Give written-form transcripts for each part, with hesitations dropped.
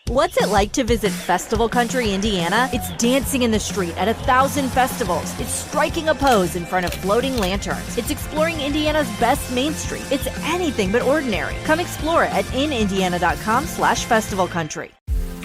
What's it like to visit Festival Country, Indiana? It's dancing in the street at 1,000 festivals. It's striking a pose in front of floating lanterns. It's exploring Indiana's best Main Street. It's anything but ordinary. Come explore it at inindiana.com/festivalcountry.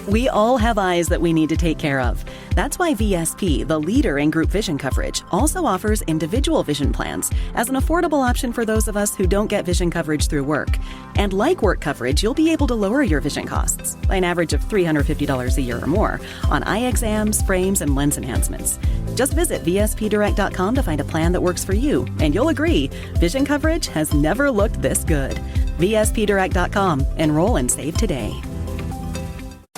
We all have eyes that we need to take care of. That's why VSP, the leader in group vision coverage, also offers individual vision plans as an affordable option for those of us who don't get vision coverage through work. And like work coverage, you'll be able to lower your vision costs by an average of $350 a year or more on eye exams, frames, and lens enhancements. Just visit vspdirect.com to find a plan that works for you, and you'll agree, vision coverage has never looked this good. vspdirect.com. Enroll and save today.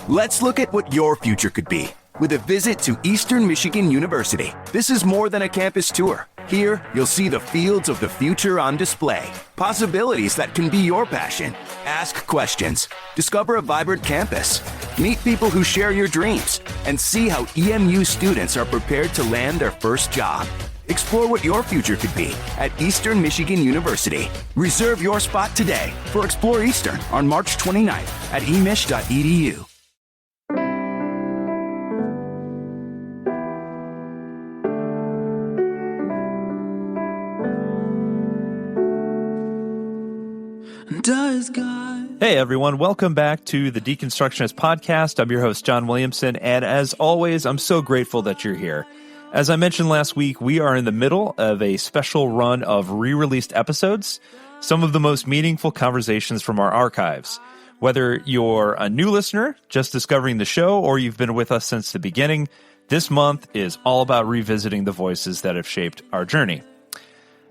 Let's look at what your future could be with a visit to Eastern Michigan University. This is more than a campus tour. Here, you'll see the fields of the future on display, possibilities that can be your passion. Ask questions, discover a vibrant campus, meet people who share your dreams, and see how EMU students are prepared to land their first job. Explore what your future could be at Eastern Michigan University. Reserve your spot today for Explore Eastern on March 29th at emich.edu. Hey everyone, welcome back to the Deconstructionist Podcast. I'm your host, John Williamson, and as always, I'm so grateful that you're here. As I mentioned last week, we are in the middle of a special run of re-released episodes, some of the most meaningful conversations from our archives. Whether you're a new listener, just discovering the show, or you've been with us since the beginning, this month is all about revisiting the voices that have shaped our journey.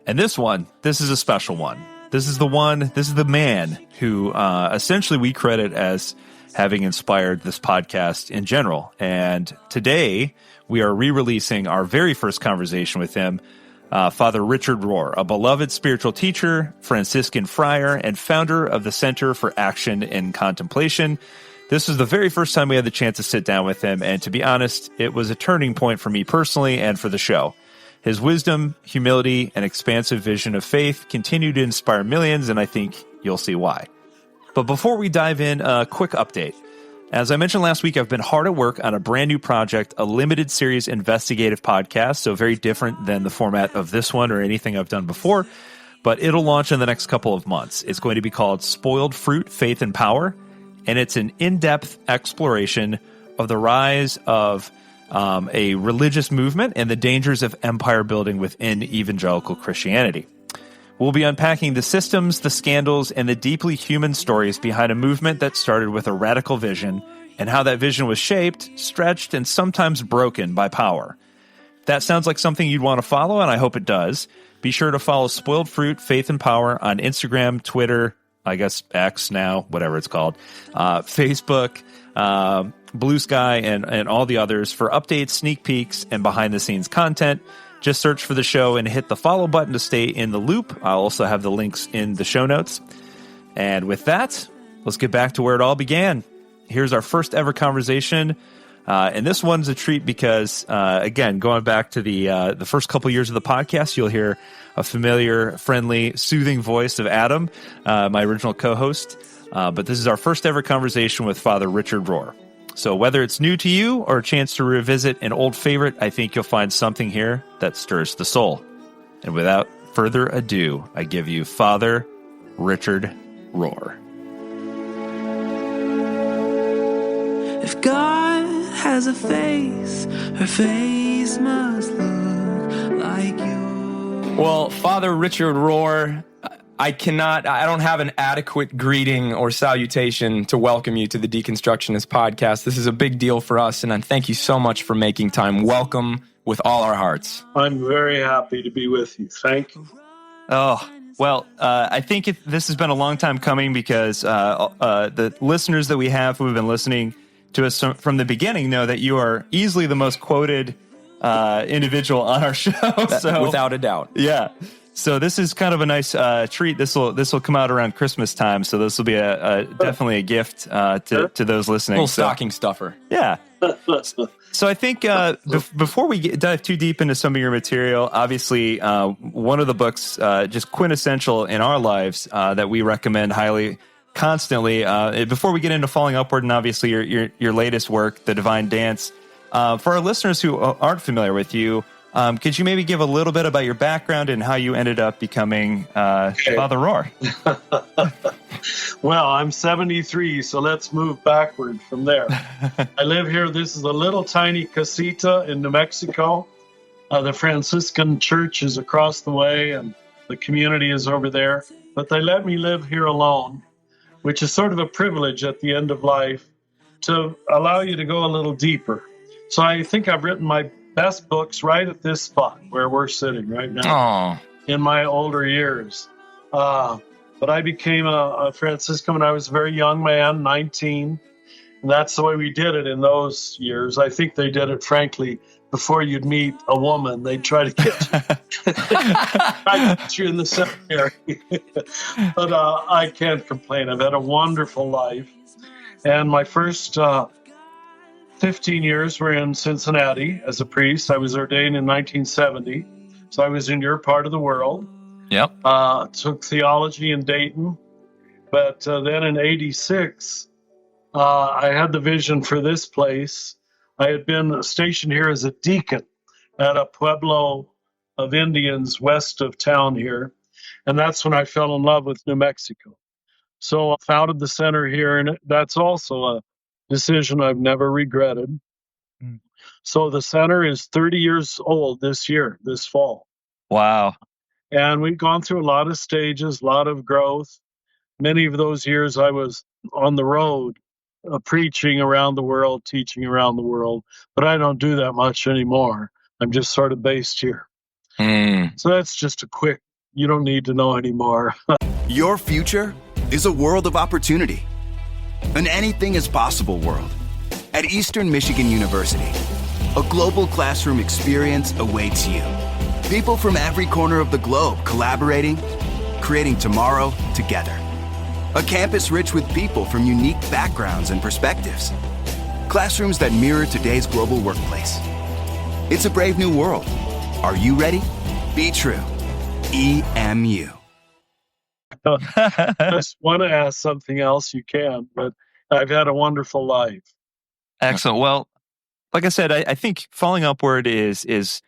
And this is a special one. This is the man who essentially we credit as having inspired this podcast in general. And today we are re-releasing our very first conversation with him, Father Richard Rohr, a beloved spiritual teacher, Franciscan friar, and founder of the Center for Action and Contemplation. This was the very first time we had the chance to sit down with him, and to be honest, it was a turning point for me personally and for the show. His wisdom, humility, and expansive vision of faith continue to inspire millions, and I think you'll see why. But before we dive in, a quick update. As I mentioned last week, I've been hard at work on a brand new project, a limited series investigative podcast, so very different than the format of this one or anything I've done before, but it'll launch in the next couple of months. It's going to be called Spoiled Fruit, Faith and Power, and it's an in-depth exploration of the rise of a religious movement and the dangers of empire building within evangelical Christianity. We'll be unpacking the systems, the scandals, and the deeply human stories behind a movement that started with a radical vision and how that vision was shaped, stretched, and sometimes broken by power. That sounds like something you'd want to follow, and I hope it does. Be sure to follow Spoiled Fruit, Faith and Power on Instagram, Twitter, I guess X now, whatever it's called, Facebook, Blue Sky, and all the others for updates, sneak peeks, and behind-the-scenes content. Just search for the show and hit the follow button to stay in the loop. I'll also have the links in the show notes. And with that, let's get back to where it all began. Here's our first ever conversation. And this one's a treat because, again, going back to the first couple years of the podcast, you'll hear a familiar, friendly, soothing voice of Adam, my original co-host. But this is our first ever conversation with Father Richard Rohr. So whether it's new to you or a chance to revisit an old favorite, I think you'll find something here that stirs the soul. And without further ado, I give you Father Richard Rohr. If God has a face, her face must look like yours. Well, Father Richard Rohr, I don't have an adequate greeting or salutation to welcome you to the Deconstructionist Podcast. This is a big deal for us, and I thank you so much for making time. Welcome with all our hearts. I'm very happy to be with you. Thank you. Oh, well, I think this has been a long time coming because the listeners that we have who have been listening to us from the beginning know that you are easily the most quoted individual on our show. So, without a doubt. Yeah. So this is kind of a nice treat. This will come out around Christmas time, so this will be definitely a gift to those listening. A little stocking stuffer. Yeah. So I think before we dive too deep into some of your material, obviously one of the books just quintessential in our lives that we recommend highly constantly. Before we get into Falling Upward and obviously your latest work, The Divine Dance, for our listeners who aren't familiar with you, could you maybe give a little bit about your background and how you ended up becoming Father Rohr? Well, I'm 73, so let's move backward from there. I live here. This is a little tiny casita in New Mexico. The Franciscan church is across the way, and the community is over there. But they let me live here alone, which is sort of a privilege at the end of life to allow you to go a little deeper. So I think I've written my best books right at this spot where we're sitting right now. In my older years. But I became a Franciscan when I was a very young man, 19. And that's the way we did it in those years. I think they did it, frankly, before you'd meet a woman. They'd try to get you in the seminary. But I can't complain. I've had a wonderful life. And my first 15 years were in Cincinnati as a priest. I was ordained in 1970. So I was in your part of the world. Yep. Took theology in Dayton. But then in 86, I had the vision for this place. I had been stationed here as a deacon at a pueblo of Indians west of town here. And that's when I fell in love with New Mexico. So I founded the center here, and that's also a decision I've never regretted. So the center is 30 years old this year, this fall. Wow. And we've gone through a lot of stages, a lot of growth. Many of those years I was on the road, preaching around the world, teaching around the world. But I don't do that much anymore. I'm just sort of based here. So that's just a quick, you don't need to know anymore. Your future is a world of opportunity. An anything is possible world. At Eastern Michigan University, a global classroom experience awaits you. People from every corner of the globe collaborating, creating tomorrow together. A campus rich with people from unique backgrounds and perspectives. Classrooms that mirror today's global workplace. It's a brave new world. Are you ready? Be true. EMU. Just want to ask something else, you can, but I've had a wonderful life. Excellent. Well, like I said, I think Falling Upward is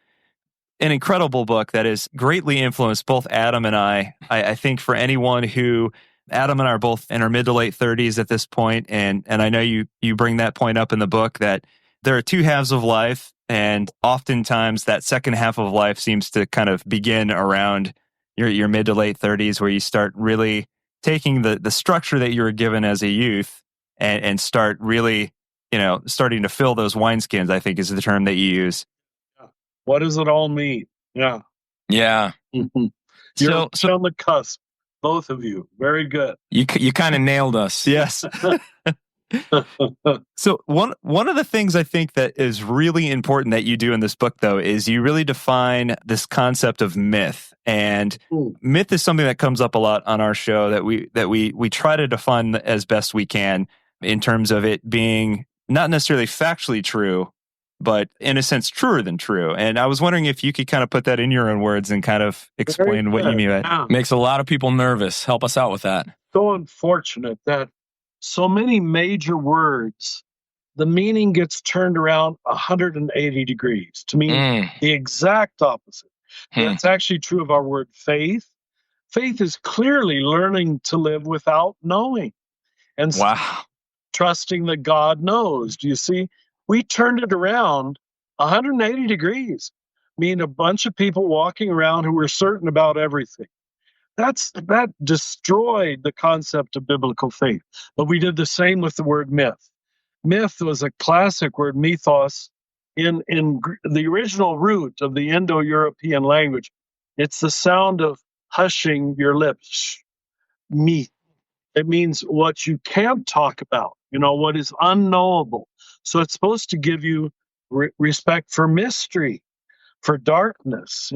an incredible book that has greatly influenced both Adam and I. I think for anyone who, Adam and I are both in our mid to late 30s at this point, and I know you bring that point up in the book that there are two halves of life, and oftentimes that second half of life seems to kind of begin around your mid to late 30s, where you start really taking the structure that you were given as a youth and start really, starting to fill those wineskins, I think is the term that you use. What does it all mean? Yeah. Yeah. You're on the cusp, both of you. Very good. You kind of nailed us. Yes. So one of the things I think that is really important that you do in this book, though, is you really define this concept of myth. And myth is something that comes up a lot on our show that we try to define as best we can in terms of it being not necessarily factually true, but in a sense truer than true. And I was wondering if you could kind of put that in your own words and kind of explain what you mean by it. Yeah. Makes a lot of people nervous. Help us out with that. So unfortunate that so many major words, the meaning gets turned around 180 degrees to mean the exact opposite. That's actually true of our word faith. Faith is clearly learning to live without knowing and trusting that God knows. Do you see? We turned it around 180 degrees. I mean, a bunch of people walking around who were certain about everything. That destroyed the concept of biblical faith. But we did the same with the word myth. Myth was a classic word, mythos, in the original root of the Indo-European language. It's the sound of hushing your lips. Shh, myth. It means what you can't talk about, what is unknowable. So it's supposed to give you respect for mystery, for darkness,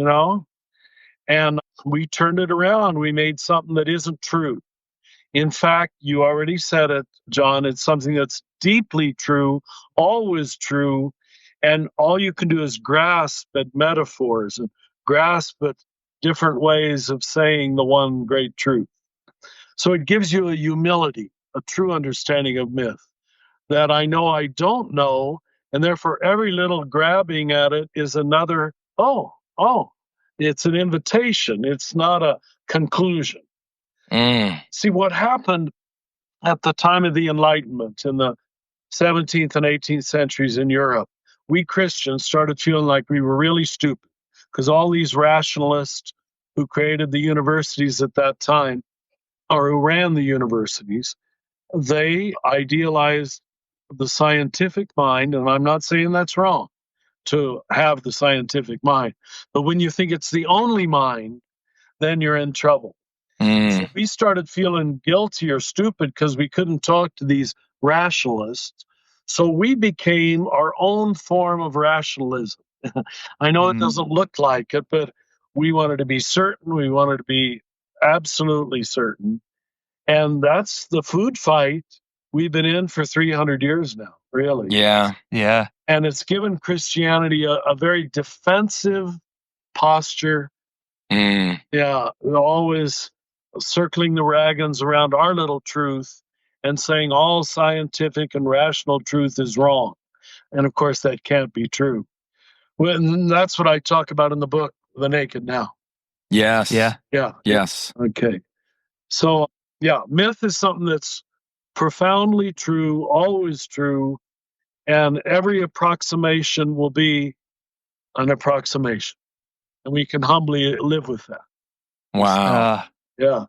And we turned it around. We made something that isn't true. In fact, you already said it, John. It's something that's deeply true, always true. And all you can do is grasp at metaphors and grasp at different ways of saying the one great truth. So it gives you a humility, a true understanding of myth, that I know I don't know, and therefore every little grabbing at it is another, oh, it's an invitation. It's not a conclusion. See, what happened at the time of the Enlightenment in the 17th and 18th centuries in Europe, we Christians started feeling like we were really stupid because all these rationalists who created the universities at that time, or who ran the universities, they idealized the scientific mind, and I'm not saying that's wrong to have the scientific mind, but when you think it's the only mind, then you're in trouble. So we started feeling guilty or stupid because we couldn't talk to these rationalists. So we became our own form of rationalism. I know it doesn't look like it, but we wanted to be certain. We wanted to be absolutely certain. And that's the food fight we've been in for 300 years now, really. Yeah. And it's given Christianity a very defensive posture. Yeah, always circling the wagons around our little truth and saying all scientific and rational truth is wrong. And of course, that can't be true. Well, and that's what I talk about in the book, The Naked Now. Yes. Yeah. Yes. Okay. So, yeah, myth is something that's profoundly true, always true, and every approximation will be an approximation. And we can humbly live with that. Wow. Yeah.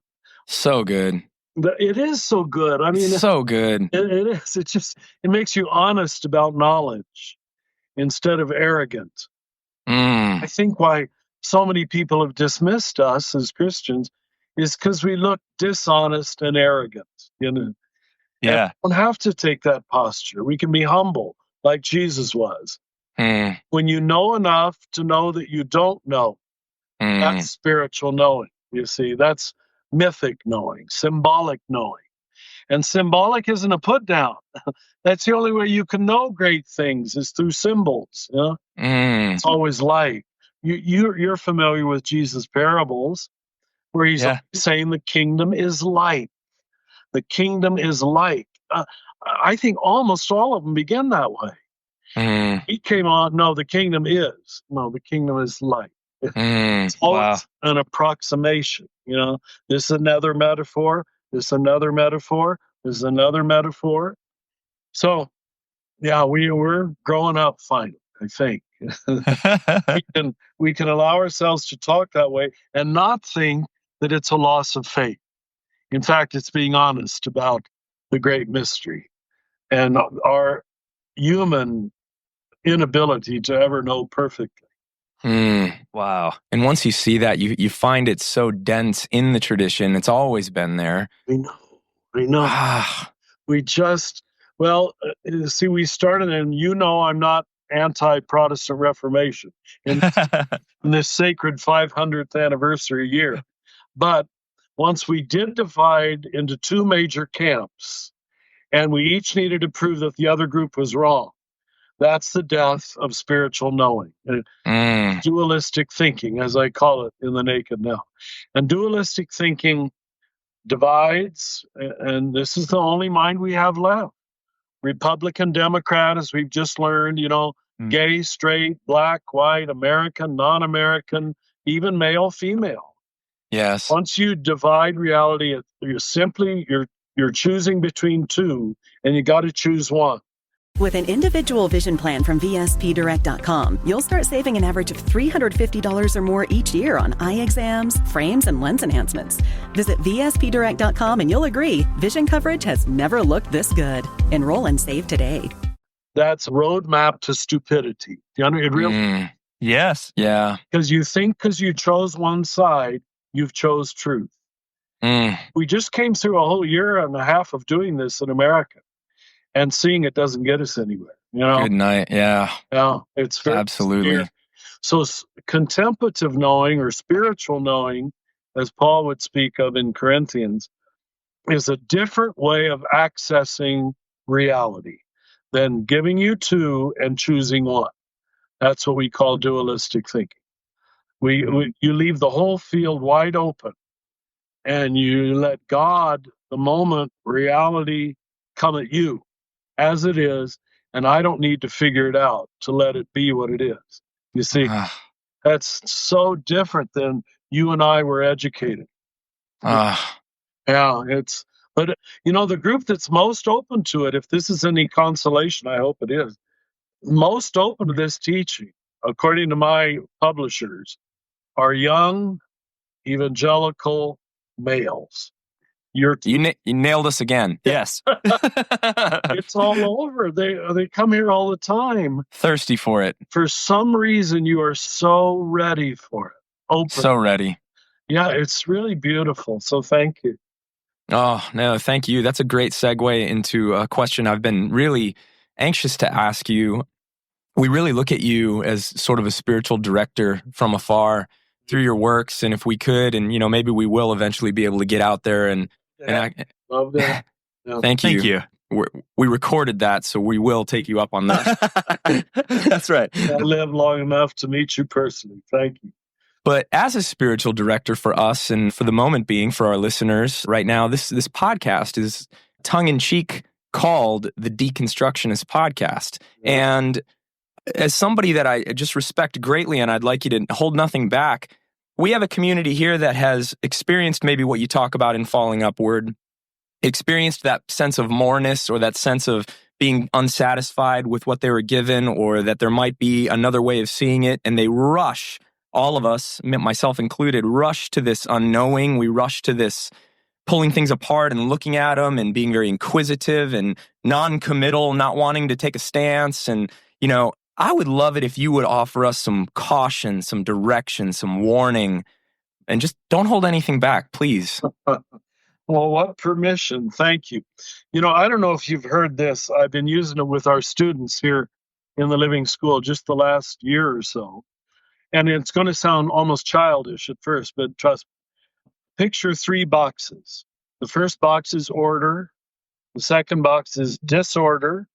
So good. It is so good. I mean, so good. It is. It makes you honest about knowledge instead of arrogant. I think why so many people have dismissed us as Christians is because we look dishonest and arrogant. You know, Yeah. and we don't have to take that posture. We can be humble, like Jesus was. When you know enough to know that you don't know, that's spiritual knowing. You see, that's mythic knowing, symbolic knowing. And symbolic isn't a put down. That's the only way you can know great things is through symbols. You know? It's always light. You're familiar with Jesus' parables, where he's saying the kingdom is light. The kingdom is light. I think almost all of them begin that way. He came on, no, the kingdom is. No, the kingdom is light. It's always an approximation. You know, this is another metaphor. This is another metaphor. This is another metaphor. So, yeah, we're growing up finally, I think. we can allow ourselves to talk that way and not think that it's a loss of faith. In fact, it's being honest about the great mystery and our human inability to ever know perfectly. Wow. And once you see that, you find it so dense in the tradition. It's always been there. I know. We just, see, we started, and I'm not anti-Protestant Reformation in this sacred 500th anniversary year. But once we did divide into two major camps, and we each needed to prove that the other group was wrong, that's the death of spiritual knowing. Dualistic thinking, as I call it in The Naked Now. And dualistic thinking divides, and this is the only mind we have left. Republican, Democrat, as we've just learned, gay, straight, black, white, American, non-American, even male, female. Yes. Once you divide reality, you're choosing between two, and you got to choose one. With an individual vision plan from VSPdirect.com, you'll start saving an average of $350 or more each year on eye exams, frames, and lens enhancements. Visit VSPdirect.com and you'll agree, vision coverage has never looked this good. Enroll and save today. That's a roadmap to stupidity. It really Yes. Yeah. Because you think because you chose one side, you've chose truth. We just came through a whole year and a half of doing this in America. And seeing it doesn't get us anywhere. Good night. Yeah. Yeah, it's very absolutely severe. So contemplative knowing or spiritual knowing, as Paul would speak of in Corinthians, is a different way of accessing reality than giving you two and choosing one. That's what we call dualistic thinking. You leave the whole field wide open and you let God, the moment, reality come at you as it is, and I don't need to figure it out to let it be what it is. You see, that's so different than you and I were educated. Yeah, but the group that's most open to it, if this is any consolation, I hope it is, most open to this teaching, according to my publishers, are young evangelical males. You nailed us again. Yes. It's all over. They come here all the time. Thirsty for it. For some reason, you are so ready for it. Open. So ready. Yeah, it's really beautiful. So thank you. Oh, no, thank you. That's a great segue into a question I've been really anxious to ask you. We really look at you as sort of a spiritual director from afar through your works. And if we could, and maybe we will eventually be able to get out there and love that. Yeah. Thank you. We recorded that, so we will take you up on that. That's right. I live long enough to meet you personally. Thank you. But as a spiritual director for us, and for the moment being for our listeners right now, this podcast is tongue-in-cheek called the Deconstructionist Podcast. Yeah. And as somebody that I just respect greatly, and I'd like you to hold nothing back, we have a community here that has experienced maybe what you talk about in Falling Upward, experienced that sense of moreness or that sense of being unsatisfied with what they were given, or that there might be another way of seeing it, and they rush, all of us, myself included, rush to this unknowing. We rush to this pulling things apart and looking at them and being very inquisitive and non-committal, not wanting to take a stance. And, I would love it if you would offer us some caution, some direction, some warning, and just don't hold anything back, please. Well, what permission. Thank you. I don't know if you've heard this. I've been using it with our students here in the Living School just the last year or so. And it's going to sound almost childish at first, but trust me. Picture 3 boxes. The first box is order. The second box is disorder.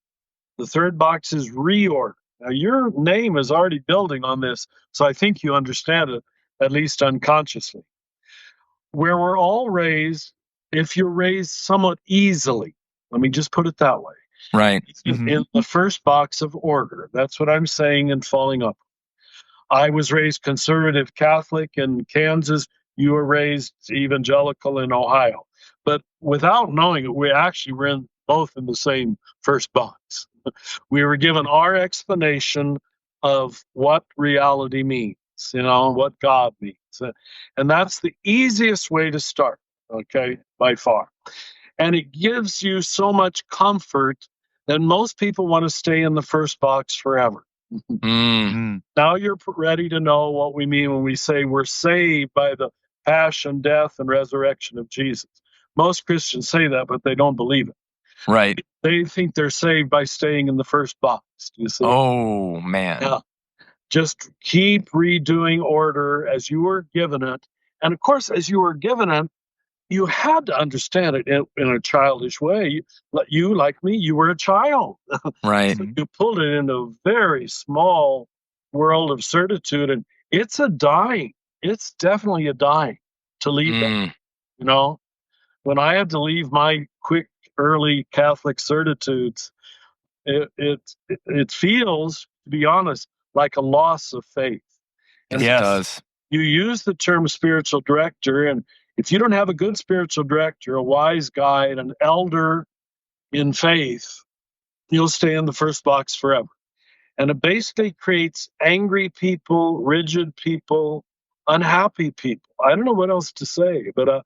The third box is reorder. Now, your name is already building on this, so I think you understand it, at least unconsciously. Where we're all raised, if you're raised somewhat easily, let me just put it that way. Right. In the first box of order. That's what I'm saying in Falling Up. I was raised conservative Catholic in Kansas. You were raised evangelical in Ohio. But without knowing it, we actually were both in the same first box. We were given our explanation of what reality means, what God means. And that's the easiest way to start, okay, by far. And it gives you so much comfort that most people want to stay in the first box forever. Now you're ready to know what we mean when we say we're saved by the passion, death, and resurrection of Jesus. Most Christians say that, but they don't believe it. Right. They think they're saved by staying in the first box. You see? Oh, man. Yeah. Just keep redoing order as you were given it. And of course, as you were given it, you had to understand it in a childish way. You, like me, you were a child. Right. So you pulled it into a very small world of certitude, and it's a dying. It's definitely a dying to leave that. When I had to leave my quick, early Catholic certitudes, it feels, to be honest, like a loss of faith. And yes. It does. You use the term spiritual director, and if you don't have a good spiritual director, a wise guide, an elder in faith, you'll stay in the first box forever. And it basically creates angry people, rigid people, unhappy people. I don't know what else to say, but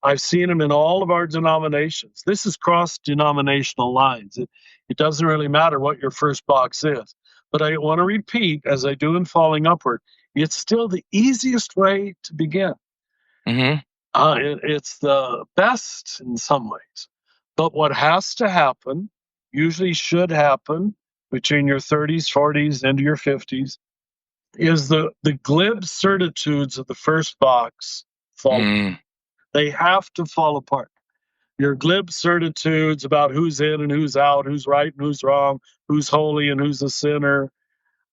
I've seen them in all of our denominations. This is cross-denominational lines. It doesn't really matter what your first box is. But I want to repeat, as I do in Falling Upward, it's still the easiest way to begin. Mm-hmm. It's the best in some ways. But what has to happen, usually should happen between your 30s, 40s, into your 50s, is the glib certitudes of the first box fall. They have to fall apart. Your glib certitudes about who's in and who's out, who's right and who's wrong, who's holy and who's a sinner.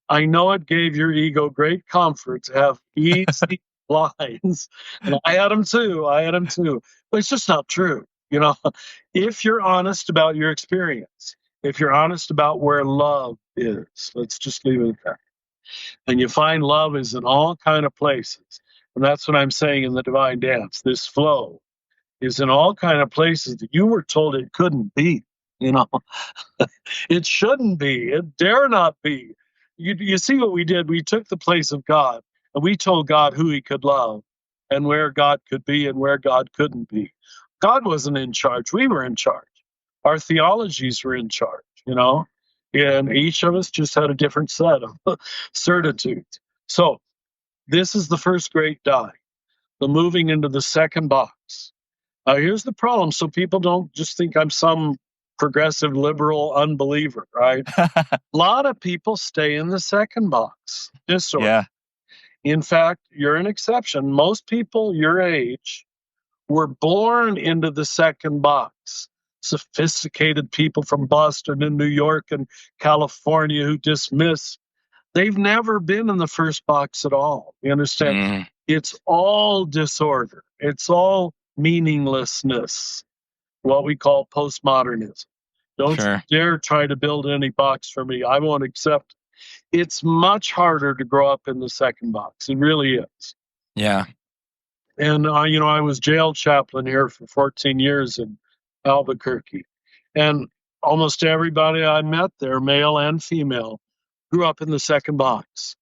I know it gave your ego great comfort to have easy lines. And I had them too. But it's just not true. If you're honest about your experience, if you're honest about where love is, let's just leave it at that. And you find love is in all kind of places. And that's what I'm saying in the divine dance. This flow is in all kind of places that you were told it couldn't be. It shouldn't be. It dare not be. You see what we did? We took the place of God, and we told God who he could love and where God could be and where God couldn't be. God wasn't in charge. We were in charge. Our theologies were in charge, and each of us just had a different set of certitudes. So this is the first great die, the moving into the second box. Here's the problem. So people don't just think I'm some progressive liberal unbeliever, right? A lot of people stay in the second box. Disorder. Yeah. In fact, you're an exception. Most people your age were born into the second box. Sophisticated people from Boston and New York and California who dismiss, they've never been in the first box at all. You understand? It's all disorder. It's all meaninglessness, what we call postmodernism. Don't you dare try to build any box for me. I won't accept it. It's much harder to grow up in the second box. It really is. Yeah. And, I was jail chaplain here for 14 years in Albuquerque. And almost everybody I met there, male and female, grew up in the second box.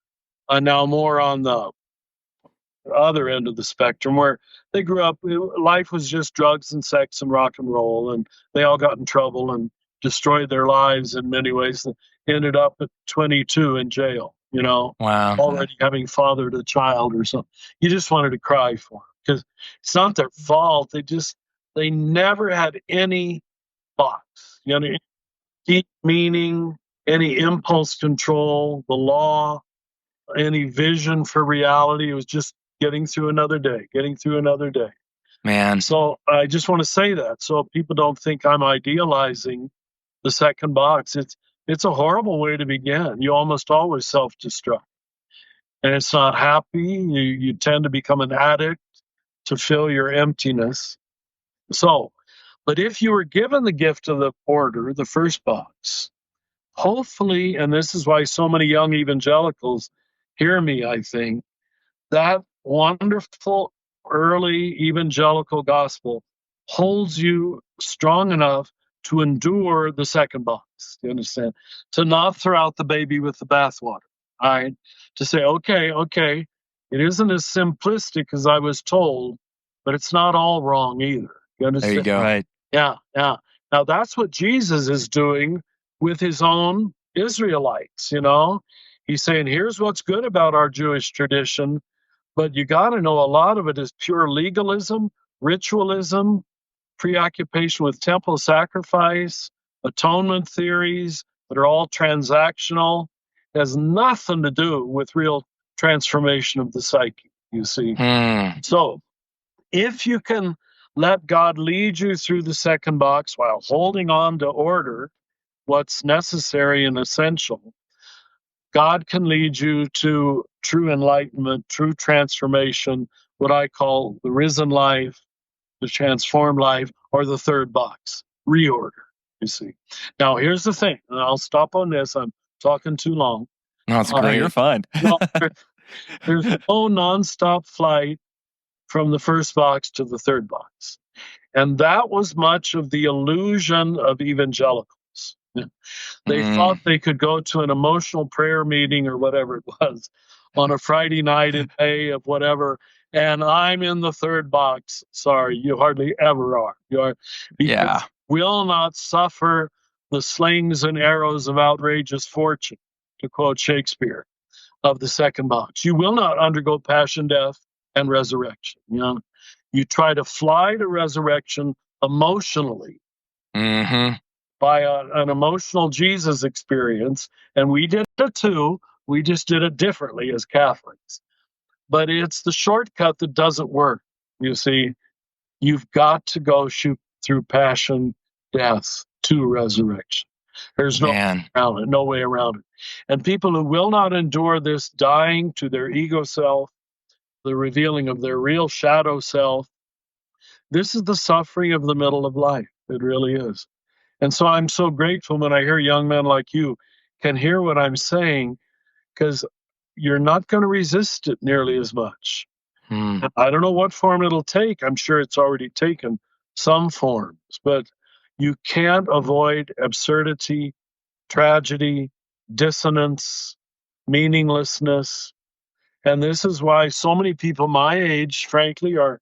Now more on the other end of the spectrum, where they grew up, life was just drugs and sex and rock and roll, and they all got in trouble and destroyed their lives in many ways, and ended up at 22 in jail, Wow. already having fathered a child or something. You just wanted to cry for them, because it's not their fault. They never had any box, deep meaning, any impulse control, the law, any vision for reality. It was just getting through another day. Man. So I just want to say that, so people don't think I'm idealizing the second box. It's a horrible way to begin. You almost always self-destruct. And it's not happy. You tend to become an addict to fill your emptiness. So, but if you were given the gift of the order, the first box, hopefully, and this is why so many young evangelicals hear me, I think, that wonderful early evangelical gospel holds you strong enough to endure the second box. You understand? To not throw out the baby with the bathwater. All right? To say, okay, it isn't as simplistic as I was told, but it's not all wrong either. You understand? There you go. Right. Yeah. Now that's what Jesus is doing with his own Israelites, He's saying, here's what's good about our Jewish tradition, but you got to know a lot of it is pure legalism, ritualism, preoccupation with temple sacrifice, atonement theories that are all transactional. It has nothing to do with real transformation of the psyche, you see. So if you can let God lead you through the second box while holding on to order, what's necessary and essential, God can lead you to true enlightenment, true transformation, what I call the risen life, the transformed life, or the third box, reorder, you see. Now, here's the thing, and I'll stop on this. I'm talking too long. No, it's great. You're fine. There's no nonstop flight from the first box to the third box. And that was much of the illusion of evangelicals. They thought they could go to an emotional prayer meeting or whatever it was on a Friday night in May of whatever, and I'm in the third box. Sorry, you hardly ever are. You are, because will not suffer the slings and arrows of outrageous fortune, to quote Shakespeare, of the second box. You will not undergo passion, death, and resurrection. You try to fly to resurrection emotionally. By an emotional Jesus experience, and we did it too. We just did it differently as Catholics. But it's the shortcut that doesn't work. You see, you've got to go shoot through passion, death, to resurrection. There's no way around it. And people who will not endure this dying to their ego self, the revealing of their real shadow self. This is the suffering of the middle of life. It really is. And so I'm so grateful when I hear young men like you can hear what I'm saying, because you're not going to resist it nearly as much. I don't know what form it'll take. I'm sure it's already taken some forms, but you can't avoid absurdity, tragedy, dissonance, meaninglessness. And this is why so many people my age, frankly, are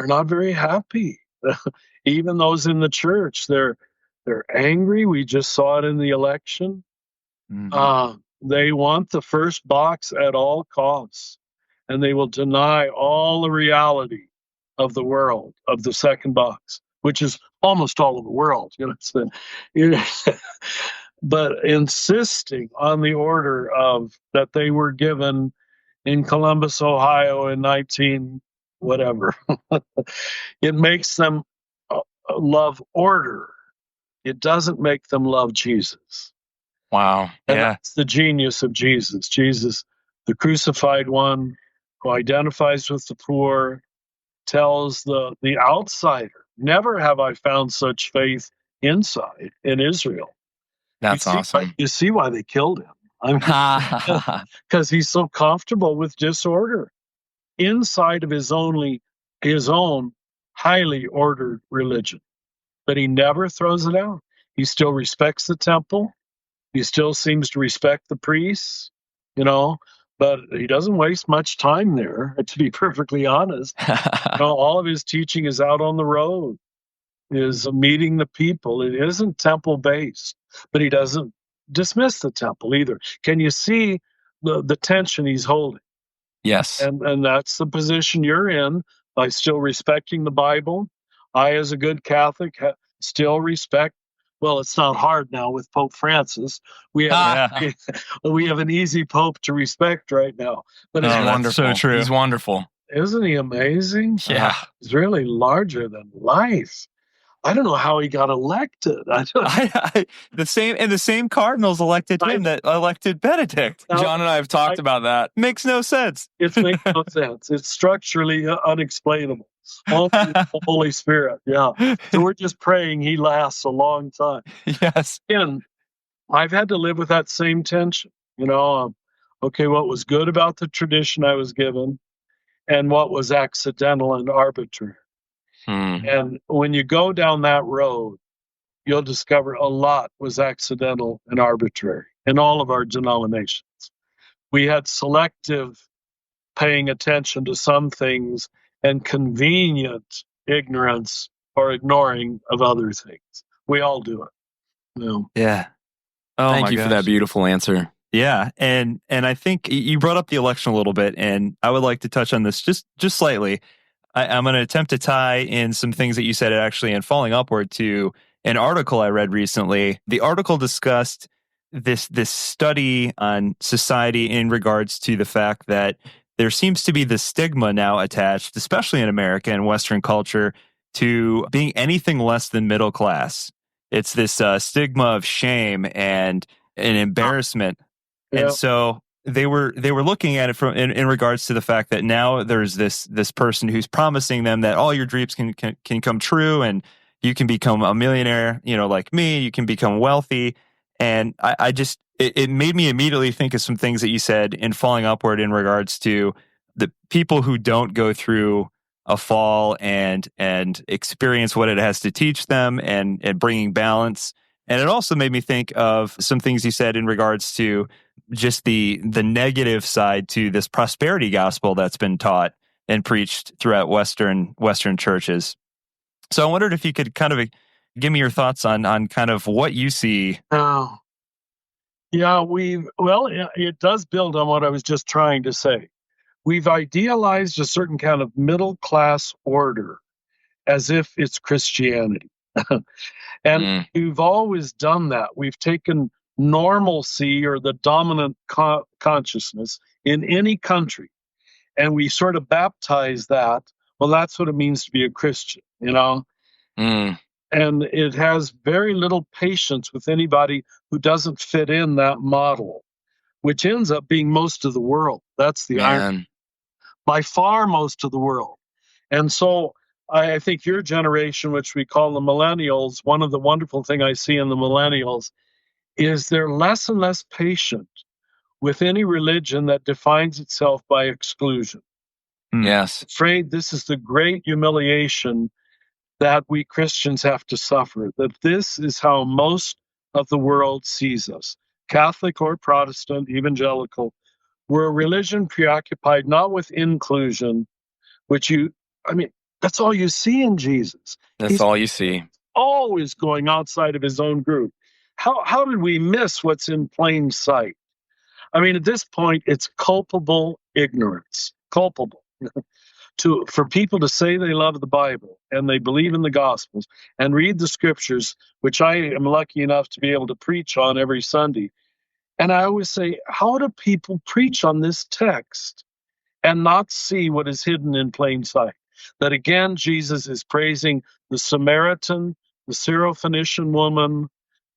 not very happy. Even those in the church, they're angry. We just saw it in the election. They want the first box at all costs, and they will deny all the reality of the world, of the second box, which is almost all of the world. But insisting on the order of that they were given in Columbus, Ohio in 19 whatever. It makes them love order. It doesn't make them love Jesus. Wow. And that's the genius of Jesus. Jesus, the crucified one who identifies with the poor, tells the outsider, never have I found such faith inside in Israel. That's awesome. You see why they killed him. I mean, because he's so comfortable with disorder inside of his own highly ordered religion. But he never throws it out. He still respects the temple. He still seems to respect the priests, but he doesn't waste much time there, to be perfectly honest. All of his teaching is out on the road, is meeting the people. It isn't temple-based, but he doesn't dismiss the temple either. Can you see the tension he's holding? Yes. And that's the position you're in, by still respecting the Bible. I, as a good Catholic, still respect. Well, it's not hard now with Pope Francis. We have an easy Pope to respect right now. But it's wonderful. So true. He's wonderful. Isn't he amazing? Yeah. He's really larger than life. I don't know how he got elected. The same cardinals elected him that elected Benedict. Now, John and I have talked about that. Makes no sense. It makes no sense. It's structurally unexplainable. Only the Holy Spirit. Yeah. So we're just praying he lasts a long time. Yes. And I've had to live with that same tension. Okay, what was good about the tradition I was given, and what was accidental and arbitrary. And when you go down that road, you'll discover a lot was accidental and arbitrary in all of our denominations. We had selective paying attention to some things and convenient ignorance or ignoring of other things. We all do it. Yeah. Thank you for that beautiful answer. Yeah, and I think you brought up the election a little bit, and I would like to touch on this just slightly. I'm going to attempt to tie in some things that you said actually, and falling upward to an article I read recently. The article discussed this study on society in regards to the fact that there seems to be this stigma now attached, especially in America and Western culture, to being anything less than middle class. It's this stigma of shame and an embarrassment. Yeah. And so they were looking at it from in regards to the fact that now there's this person who's promising them that all your dreams can come true, and you can become a millionaire, like me, you can become wealthy. And I just, it made me immediately think of some things that you said in Falling Upward in regards to the people who don't go through a fall and experience what it has to teach them and bringing balance. And it also made me think of some things you said in regards to just the negative side to this prosperity gospel that's been taught and preached throughout Western churches. So I wondered if you could kind of give me your thoughts on kind of what you see. Oh, yeah, it does build on what I was just trying to say. We've idealized a certain kind of middle class order as if it's Christianity. And we've always done that. We've taken normalcy or the dominant consciousness in any country, and we sort of baptize that. Well, that's what it means to be a Christian, And it has very little patience with anybody who doesn't fit in that model, which ends up being most of the world. That's the irony. by far most of the world. And so I think your generation, which we call the millennials, one of the wonderful things I see in the millennials is they're less and less patient with any religion that defines itself by exclusion. Yes. I'm afraid this is the great humiliation that we Christians have to suffer, that this is how most of the world sees us, Catholic or Protestant, evangelical. We're a religion preoccupied not with inclusion, that's all you see in Jesus. That's all you see. Always going outside of his own group. How did we miss what's in plain sight? I mean, at this point, it's culpable ignorance. Culpable. For people to say they love the Bible and they believe in the Gospels and read the Scriptures, which I am lucky enough to be able to preach on every Sunday. And I always say, how do people preach on this text and not see what is hidden in plain sight? That again, Jesus is praising the Samaritan, the Syrophoenician woman.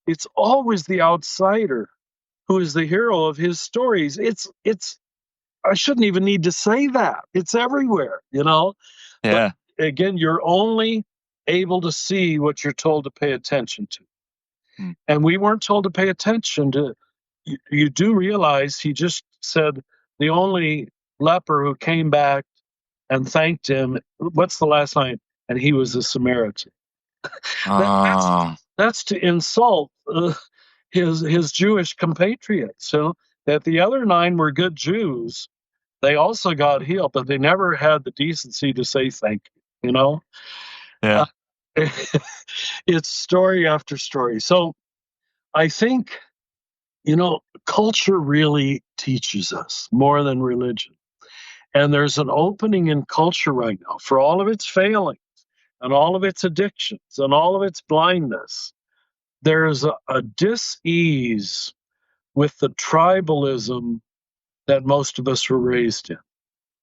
It's always the outsider who is the hero of his stories. I shouldn't even need to say that. It's everywhere, Yeah. But again, you're only able to see what you're told to pay attention to. And we weren't told to pay attention to. You do realize he just said the only leper who came back and thanked him, what's the last line? And he was a Samaritan. That's to insult his Jewish compatriots. So that the other 9 were good Jews. They also got healed, but they never had the decency to say thank you, Yeah. It's story after story. So I think, culture really teaches us more than religion. And there's an opening in culture right now for all of its failings and all of its addictions and all of its blindness. There's a dis-ease with the tribalism that most of us were raised in.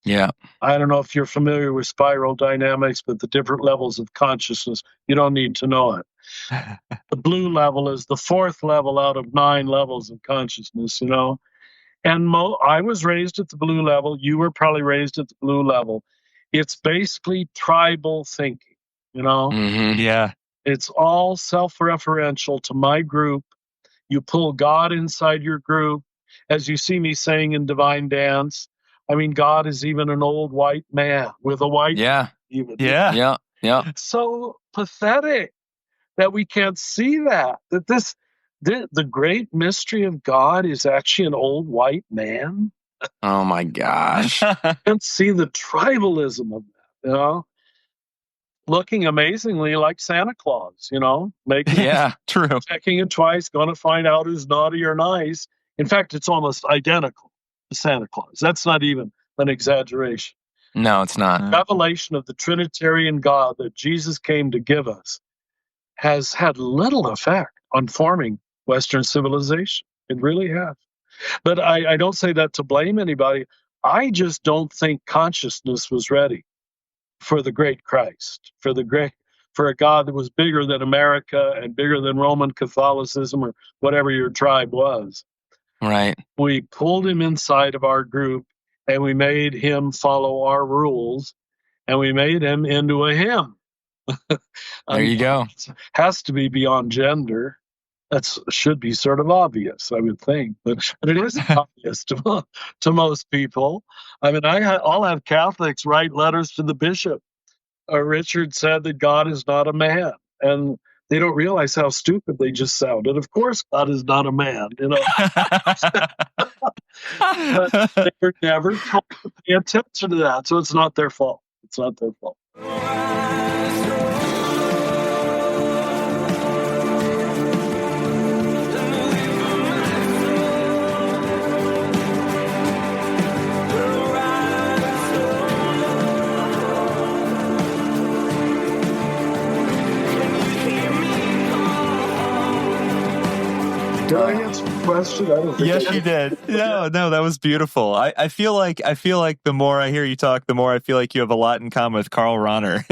Yeah. I don't know if you're familiar with spiral dynamics, but the different levels of consciousness, you don't need to know it. The blue level is the 4th level out of 9 levels of consciousness, And I was raised at the blue level. You were probably raised at the blue level. It's basically tribal thinking, Mm-hmm. Yeah. It's all self-referential to my group. You pull God inside your group. As you see me saying in Divine Dance, I mean, God is even an old white man with a white even. Yeah. It's so pathetic that we can't see that the great mystery of God is actually an old white man. Oh my gosh. You can't see the tribalism of that, looking amazingly like Santa Claus, True. Checking it twice, going to find out who's naughty or nice. In fact, it's almost identical to Santa Claus. That's not even an exaggeration. No, it's not. The revelation of the Trinitarian God that Jesus came to give us has had little effect on forming Western civilization. It really has. But I don't say that to blame anybody. I just don't think consciousness was ready for the great Christ, for a God that was bigger than America and bigger than Roman Catholicism or whatever your tribe was. Right. We pulled him inside of our group and we made him follow our rules and we made him into a him. There you go. It has to be beyond gender. That should be sort of obvious, I would think, but it isn't obvious to most people. I mean, I'll have Catholics write letters to the bishop. Richard said that God is not a man, and they don't realize how stupid they just sounded. Of course, God is not a man, But they were never told to pay attention to that, so it's not their fault. It's not their fault. Did I answer the question? I don't think Yes, you did. No, that was beautiful. I feel like the more I hear you talk, the more I feel like you have a lot in common with Karl Rahner.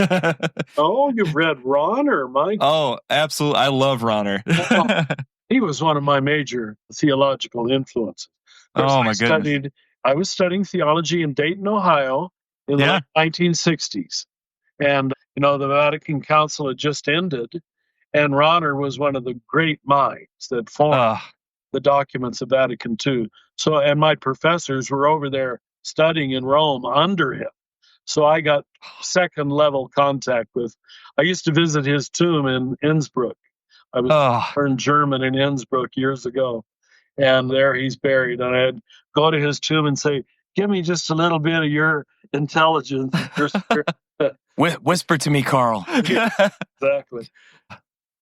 Oh, you've read Rahner, Mike. Oh, absolutely. I love Rahner. He was one of my major theological influences. Oh, my goodness. I was studying theology in Dayton, Ohio, in the 1960s. And, the Vatican Council had just ended, and Rohr was one of the great minds that formed the documents of Vatican II. So, and my professors were over there studying in Rome under him. So I got second level contact I used to visit his tomb in Innsbruck. I was learned German in Innsbruck years ago, and there he's buried. And I'd go to his tomb and say, "Give me just a little bit of your intelligence." Whisper to me, Carl. Exactly.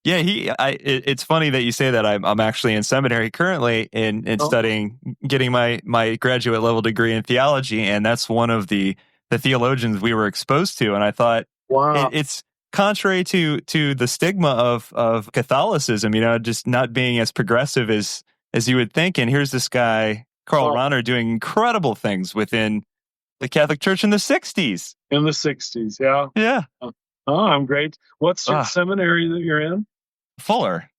Yeah, it's funny that you say that. I'm actually in seminary currently in studying, getting my graduate level degree in theology, and that's one of the theologians we were exposed to. And I thought, wow, it's contrary to the stigma of Catholicism, just not being as progressive as you would think. And here's this guy, Karl Rohr, doing incredible things within the Catholic Church in the 60s. In the 60s, yeah. Yeah. Oh, I'm great. What's your seminary that you're in? Fuller,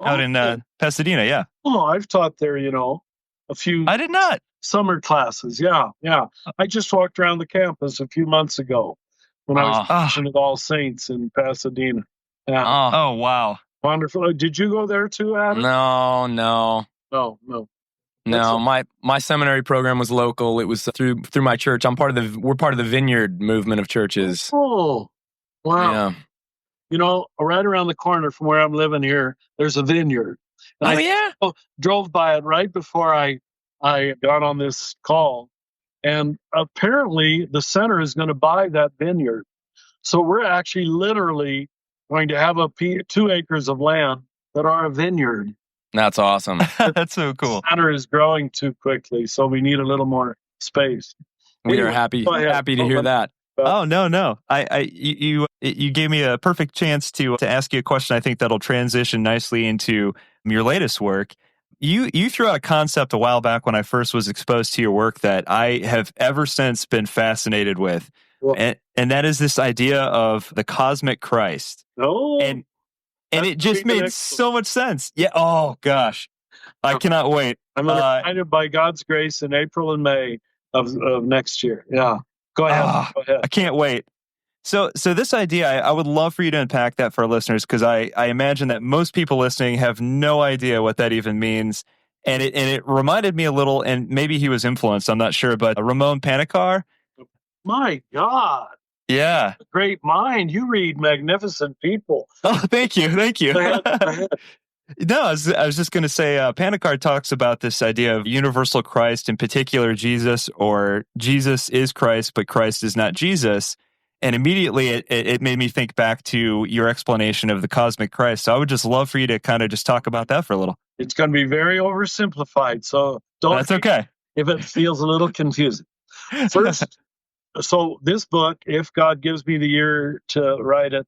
out in Pasadena, yeah. Oh, I've taught there, a few. I did not. Summer classes, yeah. I just walked around the campus a few months ago when I was teaching at All Saints in Pasadena. Yeah. Oh, wow. Wonderful. Did you go there too, Adam? No. My seminary program was local. It was through my church. We're part of the Vineyard movement of churches. Oh, wow. Yeah. Right around the corner from where I'm living here, there's a vineyard. And I drove by it right before I got on this call. And apparently the center is going to buy that vineyard. So we're actually literally going to have 2 acres of land that are a vineyard. That's awesome. That's so cool. The center is growing too quickly, so we need a little more space. We are happy to hear that. Oh, no. You gave me a perfect chance to ask you a question. I think that'll transition nicely into your latest work. You threw out a concept a while back when I first was exposed to your work that I have ever since been fascinated with. Well, and that is this idea of the cosmic Christ. Oh, and it just made so much sense. Yeah. Oh gosh, I cannot wait. I'm excited by God's grace in April and May of next year. Yeah. Go ahead. I can't wait. So this idea, I would love for you to unpack that for our listeners, because I imagine that most people listening have no idea what that even means. And it reminded me a little, and maybe he was influenced, I'm not sure, but Ramon Panikkar. My God. Yeah. Great mind. You read magnificent people. Oh, thank you. Go ahead. No, I was just going to say, Panikkar talks about this idea of universal Christ, in particular Jesus, or Jesus is Christ, but Christ is not Jesus. And immediately it made me think back to your explanation of the cosmic Christ. So I would just love for you to kind of just talk about that for a little. It's going to be very oversimplified, so That's okay. If it feels a little confusing. First, so this book, if God gives me the year to write it,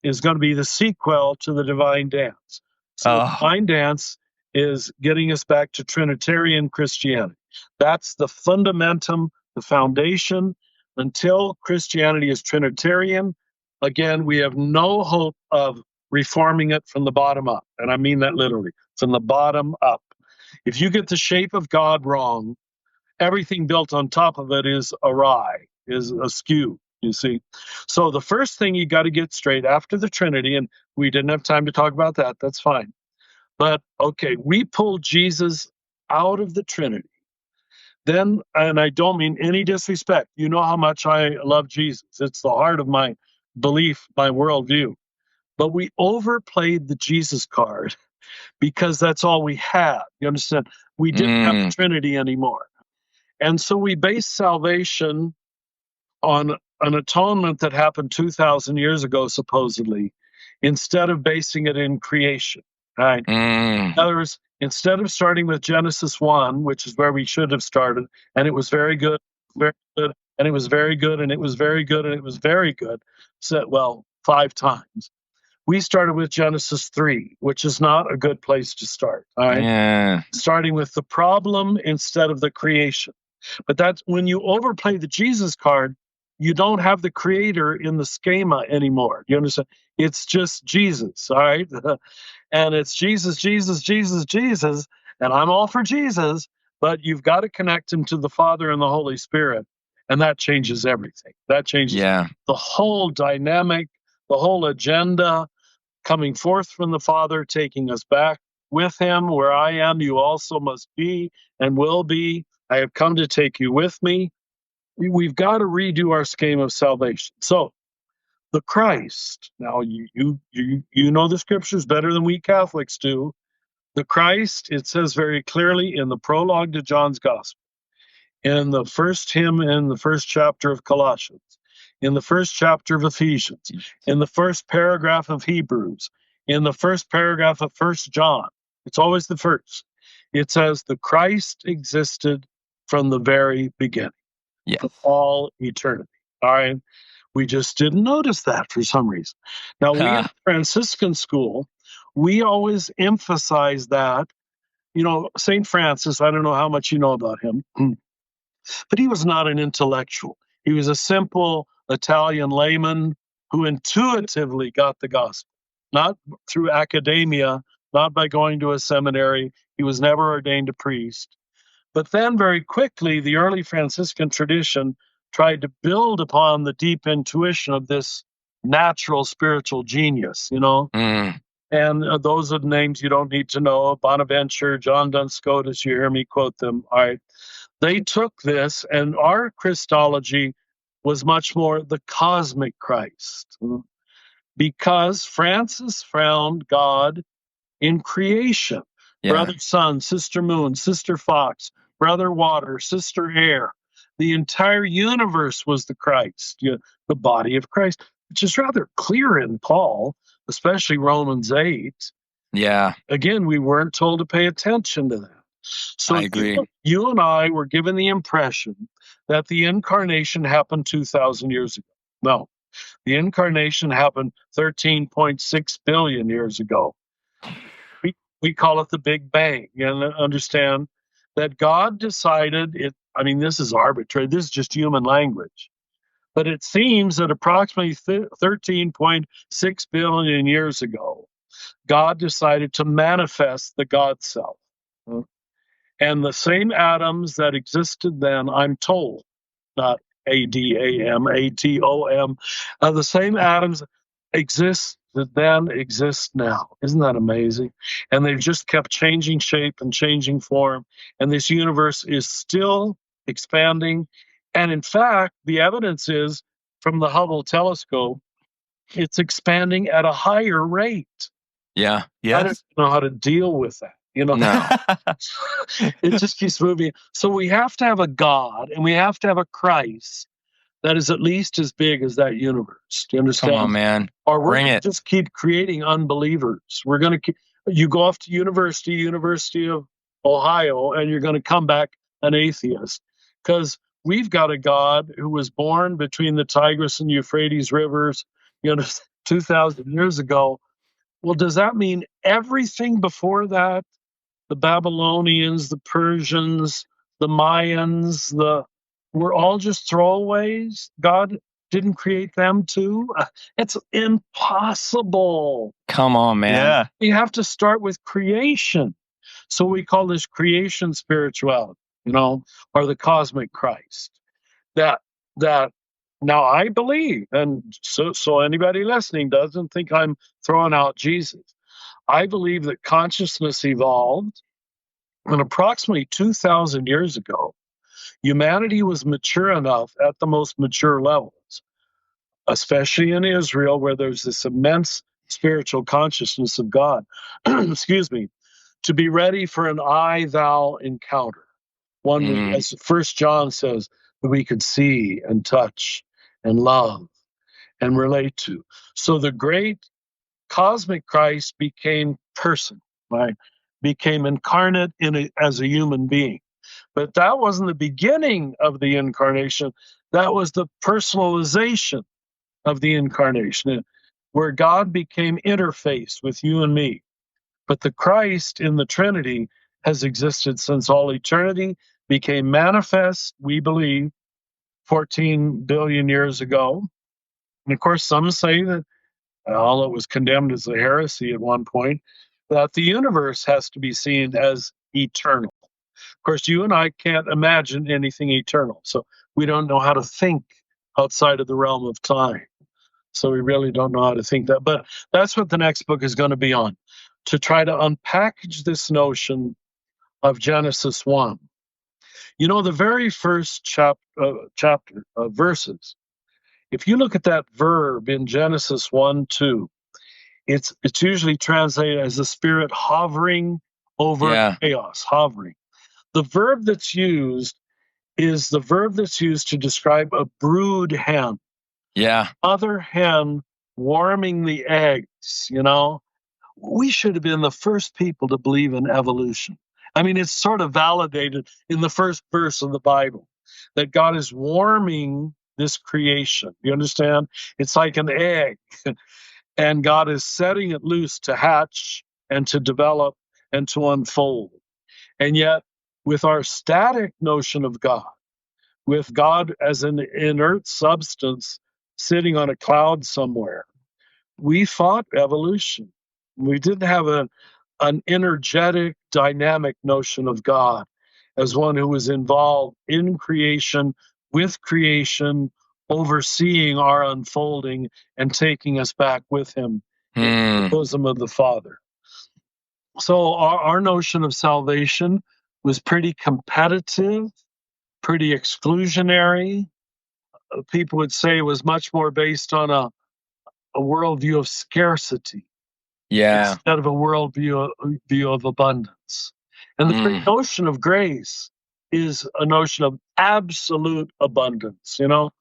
is going to be the sequel to the Divine Dance. So the Divine Dance is getting us back to Trinitarian Christianity. That's the fundamentum, the foundation. Until Christianity is Trinitarian, again, we have no hope of reforming it from the bottom up. And I mean that literally, from the bottom up. If you get the shape of God wrong, everything built on top of it is awry, is askew, you see. So the first thing you got to get straight after the Trinity, and we didn't have time to talk about that, that's fine. But, okay, we pulled Jesus out of the Trinity. Then, and I don't mean any disrespect, you know how much I love Jesus. It's the heart of my belief, my worldview. But we overplayed the Jesus card because that's all we had. You understand? We didn't have the Trinity anymore. And so we based salvation on an atonement that happened 2,000 years ago, supposedly, instead of basing it in creation. Right? In other words, instead of starting with Genesis 1, which is where we should have started, and it was very good, and it was very good, and it was very good, and it was very good, so, 5 times. We started with Genesis 3, which is not a good place to start. All right? Yeah. Starting with the problem instead of the creation. But that's when you overplay the Jesus card, you don't have the creator in the schema anymore. You understand? It's just Jesus, all right? And it's Jesus, Jesus, Jesus, Jesus. And I'm all for Jesus, but you've got to connect him to the Father and the Holy Spirit. And that changes everything. That changes the whole dynamic, the whole agenda, coming forth from the Father, taking us back with him. Where I am, you also must be and will be. I have come to take you with me. We've got to redo our scheme of salvation. So the Christ, now you know the scriptures better than we Catholics do. The Christ, it says very clearly in the prologue to John's Gospel, in the first hymn in the first chapter of Colossians, in the first chapter of Ephesians, in the first paragraph of Hebrews, in the first paragraph of First John. It's always the first. It says the Christ existed from the very beginning, from all eternity. All right. We just didn't notice that for some reason. Now, we in Franciscan school, we always emphasize that. You know, St. Francis, I don't know how much you know about him, but he was not an intellectual. He was a simple Italian layman who intuitively got the gospel, not through academia, not by going to a seminary. He was never ordained a priest. But then very quickly, the early Franciscan tradition tried to build upon the deep intuition of this natural spiritual genius, you know. And those are the names you don't need to know: Bonaventure, John Duns Scotus, you hear me quote them. All right. They took this, and our Christology was much more the cosmic Christ, because Francis found God in creation. Brother sun, sister moon, sister fox, brother water, sister air. The entire universe was the Christ, the body of Christ, which is rather clear in Paul, especially Romans 8. Yeah. Again, we weren't told to pay attention to that. So I agree. You and I were given the impression that the incarnation happened 2,000 years ago. No, the incarnation happened 13.6 billion years ago. We call it the Big Bang, and understand that God decided it. I mean, this is arbitrary. This is just human language. But it seems that approximately 13.6 billion years ago, God decided to manifest the God self. And the same atoms that existed then, I'm told, not ADAM, ATOM, the same atoms that then exist now. Isn't that amazing? And they've just kept changing shape and changing form. And this universe is still expanding. And in fact, the evidence is from the Hubble telescope, it's expanding at a higher rate. Yeah. I don't know how to deal with that. You know, no. It just keeps moving. So we have to have a God, and we have to have a Christ that is at least as big as that universe. Do you understand? Come on, man. Or we're Bring going it. to just keep creating unbelievers. We're going to keep, you go off to University of Ohio, and you're going to come back an atheist, because we've got a God who was born between the Tigris and Euphrates rivers, 2,000 years ago. Well, does that mean everything before that, the Babylonians, the Persians, the Mayans, were all just throwaways? God didn't create them too? It's impossible. Come on, man. Yeah. You have to start with creation. So we call this creation spirituality, or the cosmic Christ. That now I believe, and so anybody listening doesn't think I'm throwing out Jesus. I believe that consciousness evolved, and approximately 2,000 years ago, humanity was mature enough at the most mature levels, especially in Israel, where there's this immense spiritual consciousness of God, excuse me, to be ready for an I-thou encounter. One, as First John says, that we could see and touch and love and relate to. So the great cosmic Christ became person, right? Became incarnate as a human being. But that wasn't the beginning of the incarnation. That was the personalization of the incarnation, where God became interfaced with you and me. But the Christ in the Trinity has existed since all eternity, became manifest, we believe, 14 billion years ago. And of course, some say that, although it was condemned as a heresy at one point, that the universe has to be seen as eternal. course, you and I can't imagine anything eternal. So we don't know how to think outside of the realm of time. So we really don't know how to think that. But that's what the next book is going to be on, to try to unpackage this notion of Genesis 1. You know, the very first chapter verses, if you look at that verb in Genesis 1:2, it's usually translated as the Spirit hovering over chaos, hovering. The verb that's used is the verb that's used to describe a brood hen. Yeah. Mother hen warming the eggs, you know. We should have been the first people to believe in evolution. I mean, it's sort of validated in the first verse of the Bible that God is warming this creation. You understand? It's like an egg, and God is setting it loose to hatch and to develop and to unfold. And yet, with our static notion of God, with God as an inert substance sitting on a cloud somewhere, we fought evolution. We didn't have an energetic, dynamic notion of God as one who was involved in creation, with creation, overseeing our unfolding and taking us back with him in the bosom of the Father. So our notion of salvation was pretty competitive, pretty exclusionary. People would say it was much more based on a worldview of scarcity instead of a worldview of abundance. And the very notion of grace is a notion of absolute abundance. You know,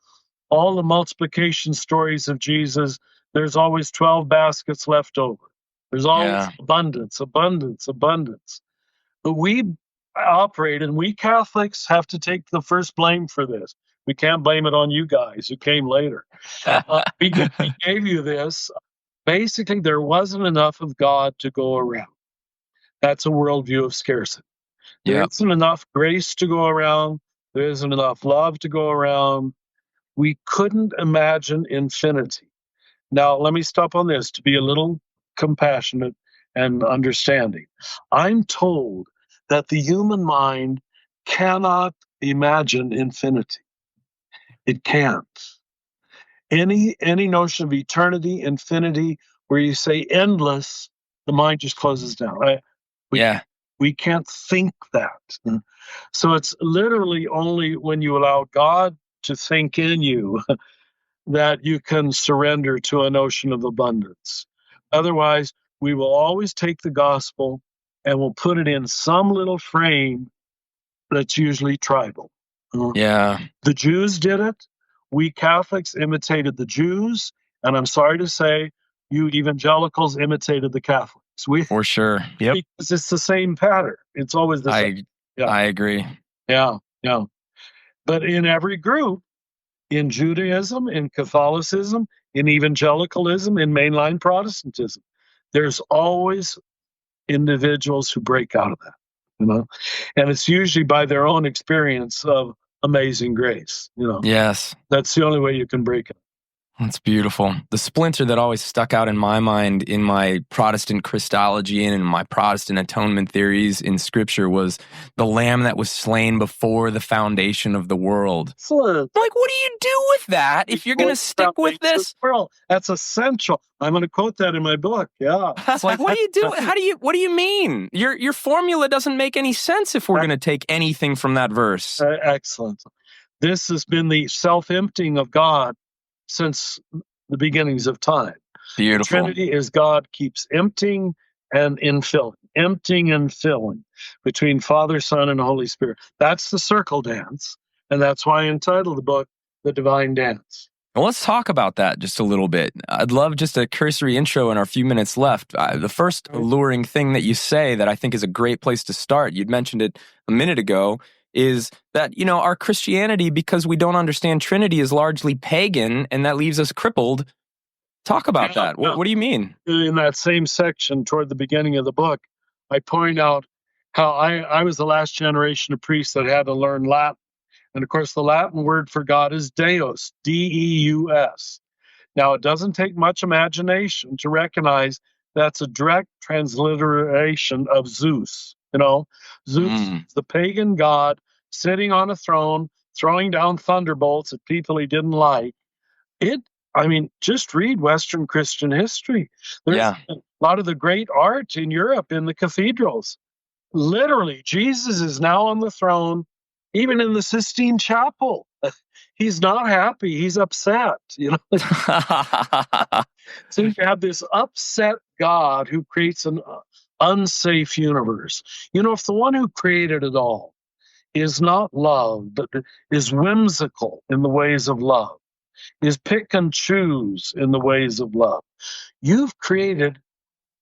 all the multiplication stories of Jesus, there's always 12 baskets left over. There's always abundance, abundance, abundance. But we operate, and we Catholics have to take the first blame for this. We can't blame it on you guys who came later. We gave you this. Basically, there wasn't enough of God to go around. That's a worldview of scarcity. There isn't enough grace to go around. There isn't enough love to go around. We couldn't imagine infinity. Now, let me stop on this to be a little compassionate and understanding. I'm told that the human mind cannot imagine infinity. It can't. Any notion of eternity, infinity, where you say endless, the mind just closes down. We can't think that. So it's literally only when you allow God to think in you that you can surrender to a notion of abundance. Otherwise, we will always take the gospel and we'll put it in some little frame that's usually tribal. Yeah. The Jews did it. We Catholics imitated the Jews. And I'm sorry to say, you evangelicals imitated the Catholics. For sure. Yep. Because it's the same pattern. It's always the same. I agree. Yeah. But in every group, in Judaism, in Catholicism, in evangelicalism, in mainline Protestantism, there's always individuals who break out of that, you know, and it's usually by their own experience of amazing grace, you know. Yes. That's the only way you can break it. That's beautiful. The splinter that always stuck out in my mind in my Protestant Christology and in my Protestant atonement theories in Scripture was the lamb that was slain before the foundation of the world. Excellent. Like, what do you do with that if you're going to stick with this? That's essential. I'm going to quote that in my book. Yeah. It's like, what do you do? What do you mean? Your formula doesn't make any sense if we're going to take anything from that verse. Excellent. This has been the self-emptying of God since the beginnings of time. Beautiful. The Trinity is God keeps emptying and infilling, emptying and filling between Father, Son, and Holy Spirit. That's the circle dance, and that's why I entitled the book The Divine Dance. Well, let's talk about that just a little bit. I'd love just a cursory intro in our few minutes left. The first alluring thing that you say that I think is a great place to start, you'd mentioned it a minute ago, is that, you know, our Christianity, because we don't understand Trinity, is largely pagan, and that leaves us crippled. Talk about that. What do you mean? In that same section toward the beginning of the book, I point out how I was the last generation of priests that had to learn Latin. And of course, the Latin word for God is Deus, D-E-U-S. Now, it doesn't take much imagination to recognize that's a direct transliteration of Zeus. Zeus is the pagan god sitting on a throne, throwing down thunderbolts at people he didn't like. Just read Western Christian history. There's a lot of the great art in Europe in the cathedrals. Literally, Jesus is now on the throne, even in the Sistine Chapel. He's not happy. He's upset. So you have this upset God who creates an unsafe universe. If the one who created it all is not love, but is whimsical in the ways of love, is pick and choose in the ways of love, you've created,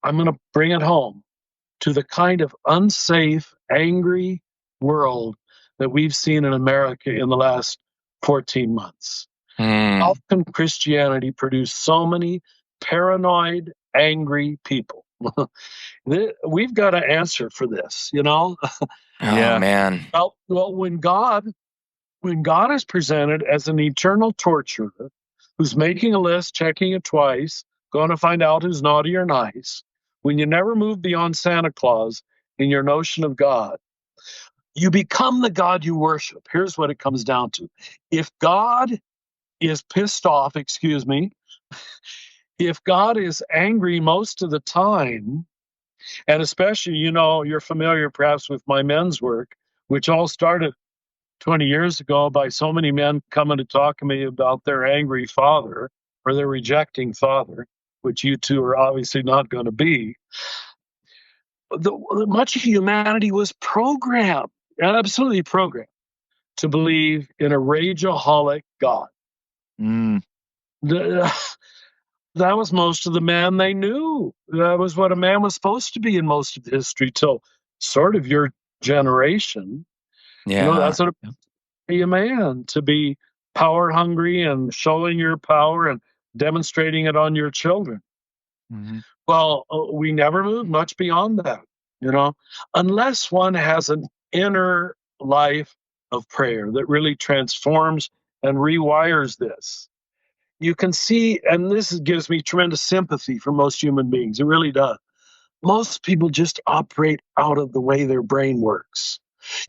I'm going to bring it home, to the kind of unsafe, angry world that we've seen in America in the last 14 months. How can Christianity produce so many paranoid, angry people? We've got to answer for this, Oh, man. Well, when God is presented as an eternal torturer who's making a list, checking it twice, going to find out who's naughty or nice, when you never move beyond Santa Claus in your notion of God, you become the God you worship. Here's what it comes down to. If God is pissed off, if God is angry most of the time, and especially, you're familiar perhaps with my men's work, which all started 20 years ago by so many men coming to talk to me about their angry father or their rejecting father, which you two are obviously not going to be. Much of humanity was programmed, absolutely programmed, to believe in a rageaholic God. That was most of the man they knew. That was what a man was supposed to be in most of history till sort of your generation. Yeah. That's what be a man, to be power hungry and showing your power and demonstrating it on your children. Well, we never moved much beyond that, unless one has an inner life of prayer that really transforms and rewires this. You can see, and this gives me tremendous sympathy for most human beings. It really does. Most people just operate out of the way their brain works.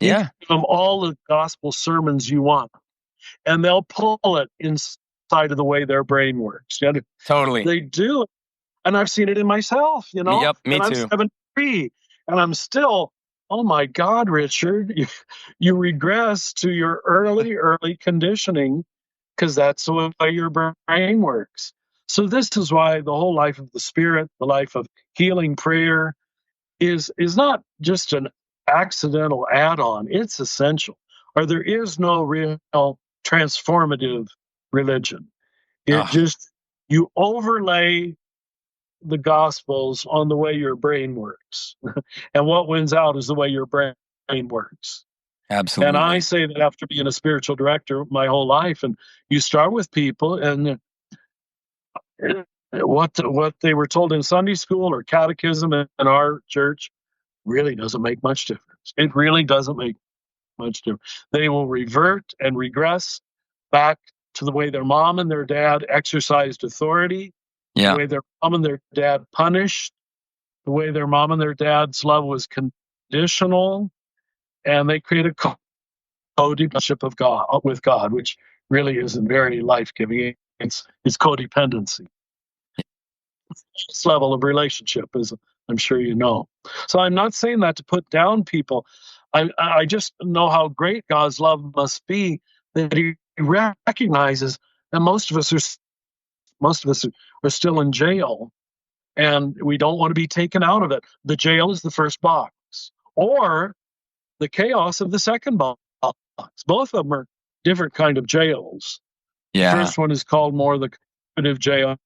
You can give them all the gospel sermons you want, and they'll pull it inside of the way their brain works. Totally. They do. And I've seen it in myself, Yep, me and too. I'm 73, and I'm still, oh my God, Richard, you regress to your early conditioning, because that's the way your brain works. So this is why the whole life of the Spirit, the life of healing prayer, is not just an accidental add-on. It's essential. Or there is no real transformative religion. You overlay the Gospels on the way your brain works. And what wins out is the way your brain works. Absolutely. And I say that after being a spiritual director my whole life, and you start with people, and what they were told in Sunday school or catechism in our church really doesn't make much difference. It really doesn't make much difference. They will revert and regress back to the way their mom and their dad exercised authority, the way their mom and their dad punished, the way their mom and their dad's love was conditional, and they create a codependency of God with God, which really isn't very life-giving. It's codependency. This level of relationship, as I'm sure you know. So I'm not saying that to put down people. I just know how great God's love must be, that He recognizes that most of us are still in jail, and we don't want to be taken out of it. The jail is the first box, or the chaos of the second box. Both of them are different kind of jails. The first one is called more the contemplative jail.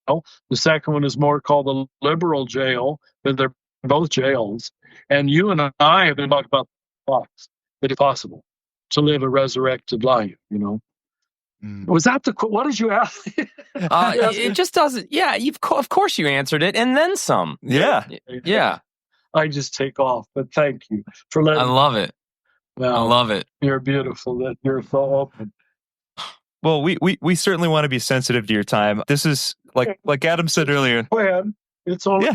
The second one is more called the liberal jail, but they're both jails. And you and I have been talking about the box, that it's possible to live a resurrected life, Was that what did you ask? It just doesn't. Yeah, of course you answered it, and then some. Yeah. I just take off, but thank you for letting. I love it. Well, I love it. You're beautiful. That you're so open. Well, we certainly want to be sensitive to your time. This is like Adam said earlier. Go ahead. It's only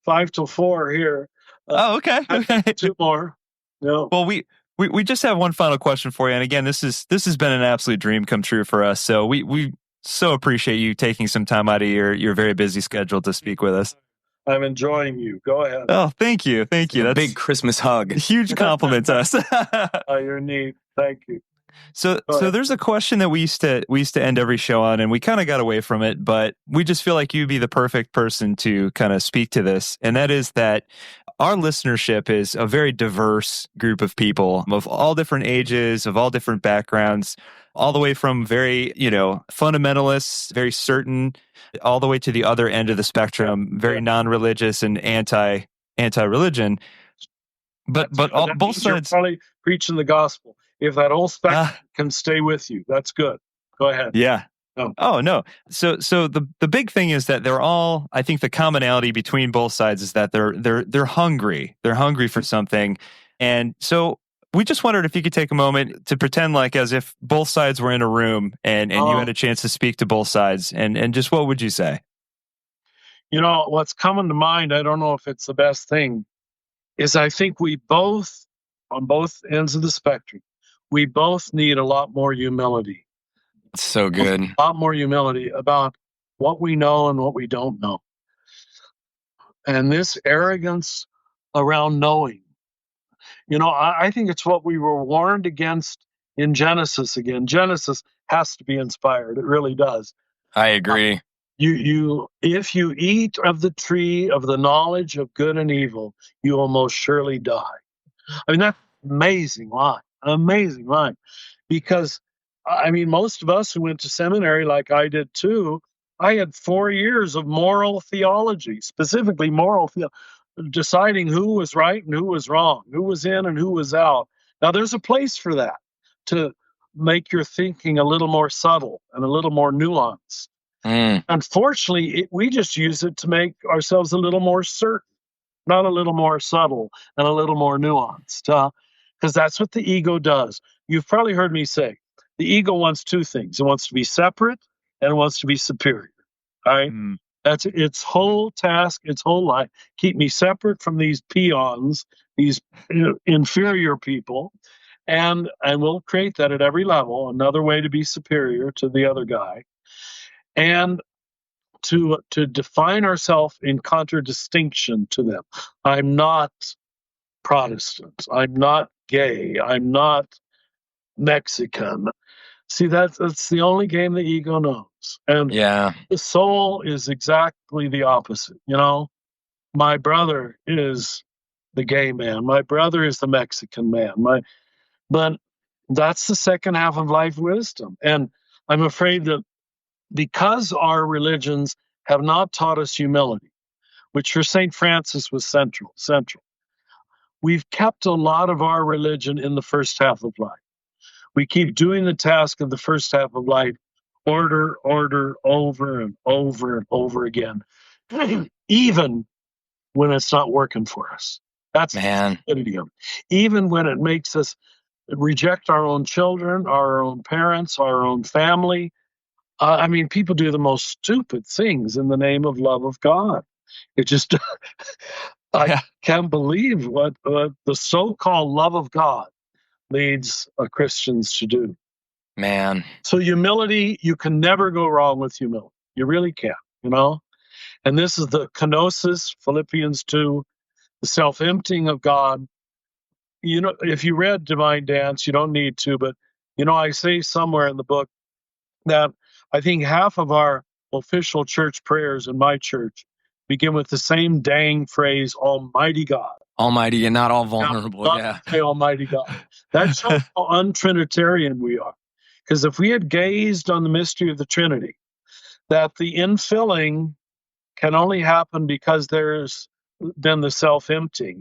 5 till 4 here. Oh, okay. Okay. 2 more. No. Well, we just have one final question for you. And again, this has been an absolute dream come true for us. So we so appreciate you taking some time out of your very busy schedule to speak with us. I'm enjoying you. Go ahead. Oh, thank you. Thank you. A That's big Christmas hug. a huge compliment to us. Oh, you're neat. Thank you. So there's a question that we used to end every show on, and we kind of got away from it, but we just feel like you'd be the perfect person to kind of speak to this. And that is that our listenership is a very diverse group of people of all different ages, of all different backgrounds, all the way from very, fundamentalists, very certain, all the way to the other end of the spectrum, very non-religious and anti-religion. But both sides. You're probably preaching the gospel. If that whole spectrum can stay with you, that's good. Go ahead. Yeah. Oh no. So the big thing is that they're all. I think the commonality between both sides is that they're hungry. They're hungry for something, and so we just wondered if you could take a moment to pretend like as if both sides were in a room and you had a chance to speak to both sides, and just what would you say? What's coming to mind, I don't know if it's the best thing, is I think we both, on both ends of the spectrum, we both need a lot more humility. So good. A lot more humility about what we know and what we don't know. And this arrogance around knowing. I think it's what we were warned against in Genesis again. Genesis has to be inspired. It really does. I agree. If you eat of the tree of the knowledge of good and evil, you will most surely die. I mean, that's an amazing line. Because, most of us who went to seminary, like I did too, I had 4 years of moral theology, specifically moral theology, deciding who was right and who was wrong, who was in and who was out. Now, there's a place for that, to make your thinking a little more subtle and a little more nuanced. Unfortunately, we just use it to make ourselves a little more certain, not a little more subtle and a little more nuanced, because that's what the ego does. You've probably heard me say, the ego wants two things. It wants to be separate and it wants to be superior. All right? That's its whole task, its whole life. Keep me separate from these peons, these inferior people, and we'll create that at every level, another way to be superior to the other guy. And to define ourselves in contradistinction to them. I'm not Protestant. I'm not gay. I'm not Mexican. See, that's the only game the ego knows. And the soul is exactly the opposite. My brother is the gay man. My brother is the Mexican man. But that's the second half of life wisdom. And I'm afraid that because our religions have not taught us humility, which for St. Francis was central, we've kept a lot of our religion in the first half of life. We keep doing the task of the first half of life, order, over and over and over again, even when it's not working for us. That's the stupidity of it. Even when it makes us reject our own children, our own parents, our own family. People do the most stupid things in the name of love of God. It just, I can't believe what the so-called love of God leads Christians to do. Man. So humility, you can never go wrong with humility. You really can't, And this is the kenosis, Philippians 2, the self-emptying of God. If you read Divine Dance, you don't need to, but, I say somewhere in the book that I think half of our official church prayers in my church begin with the same dang phrase, Almighty God. Almighty and not all vulnerable, Say Almighty God. That shows how un-Trinitarian we are. Because if we had gazed on the mystery of the Trinity, that the infilling can only happen because there's been the self-emptying.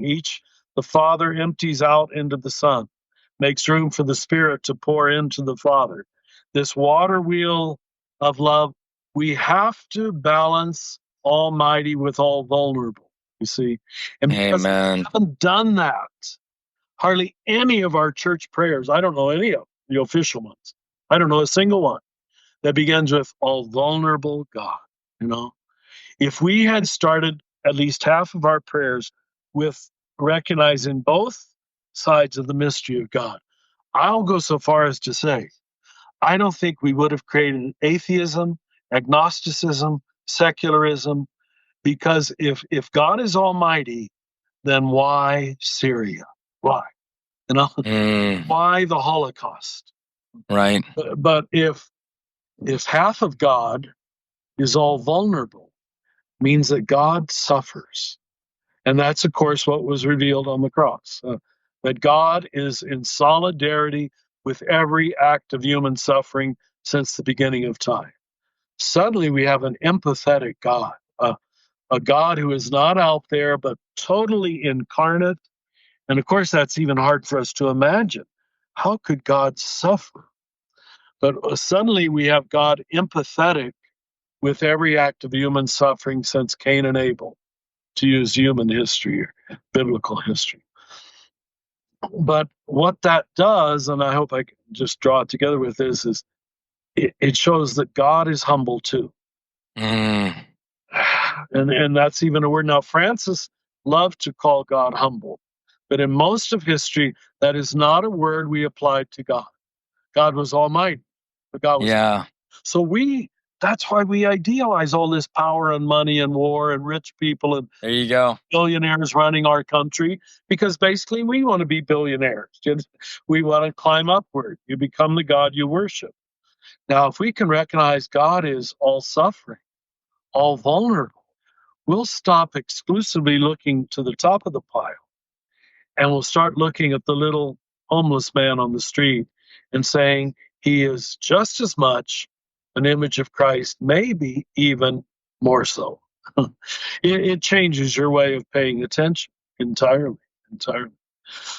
The Father empties out into the Son, makes room for the Spirit to pour into the Father. This water wheel of love, we have to balance Almighty with all vulnerable, you see. And because we haven't done that, hardly any of our church prayers, I don't know any of the official ones, I don't know a single one that begins with all vulnerable God, If we had started at least half of our prayers with recognizing both sides of the mystery of God. I'll go so far as to say, I don't think we would have created atheism, agnosticism, secularism, because if God is almighty, then why Syria? Why? Why the Holocaust? Right. But if half of God is all vulnerable, means that God suffers. And that's, of course, what was revealed on the cross. That God is in solidarity with every act of human suffering since the beginning of time. Suddenly we have an empathetic God, a God who is not out there, but totally incarnate. And of course, that's even hard for us to imagine. How could God suffer? But suddenly we have God empathetic with every act of human suffering since Cain and Abel, to use human history or biblical history. But what that does, and I hope I can just draw it together with this, is it shows that God is humble too. And that's even a word. Now, Francis loved to call God humble, but in most of history, that is not a word we applied to God. God was almighty, but God was humble. So that's why we idealize all this power and money and war and rich people and there you go, billionaires running our country, because basically we want to be billionaires. We want to climb upward. You become the God you worship. Now, if we can recognize God is all suffering, all vulnerable, we'll stop exclusively looking to the top of the pile and we'll start looking at the little homeless man on the street and saying he is just as much an image of Christ, maybe even more so. It changes your way of paying attention entirely.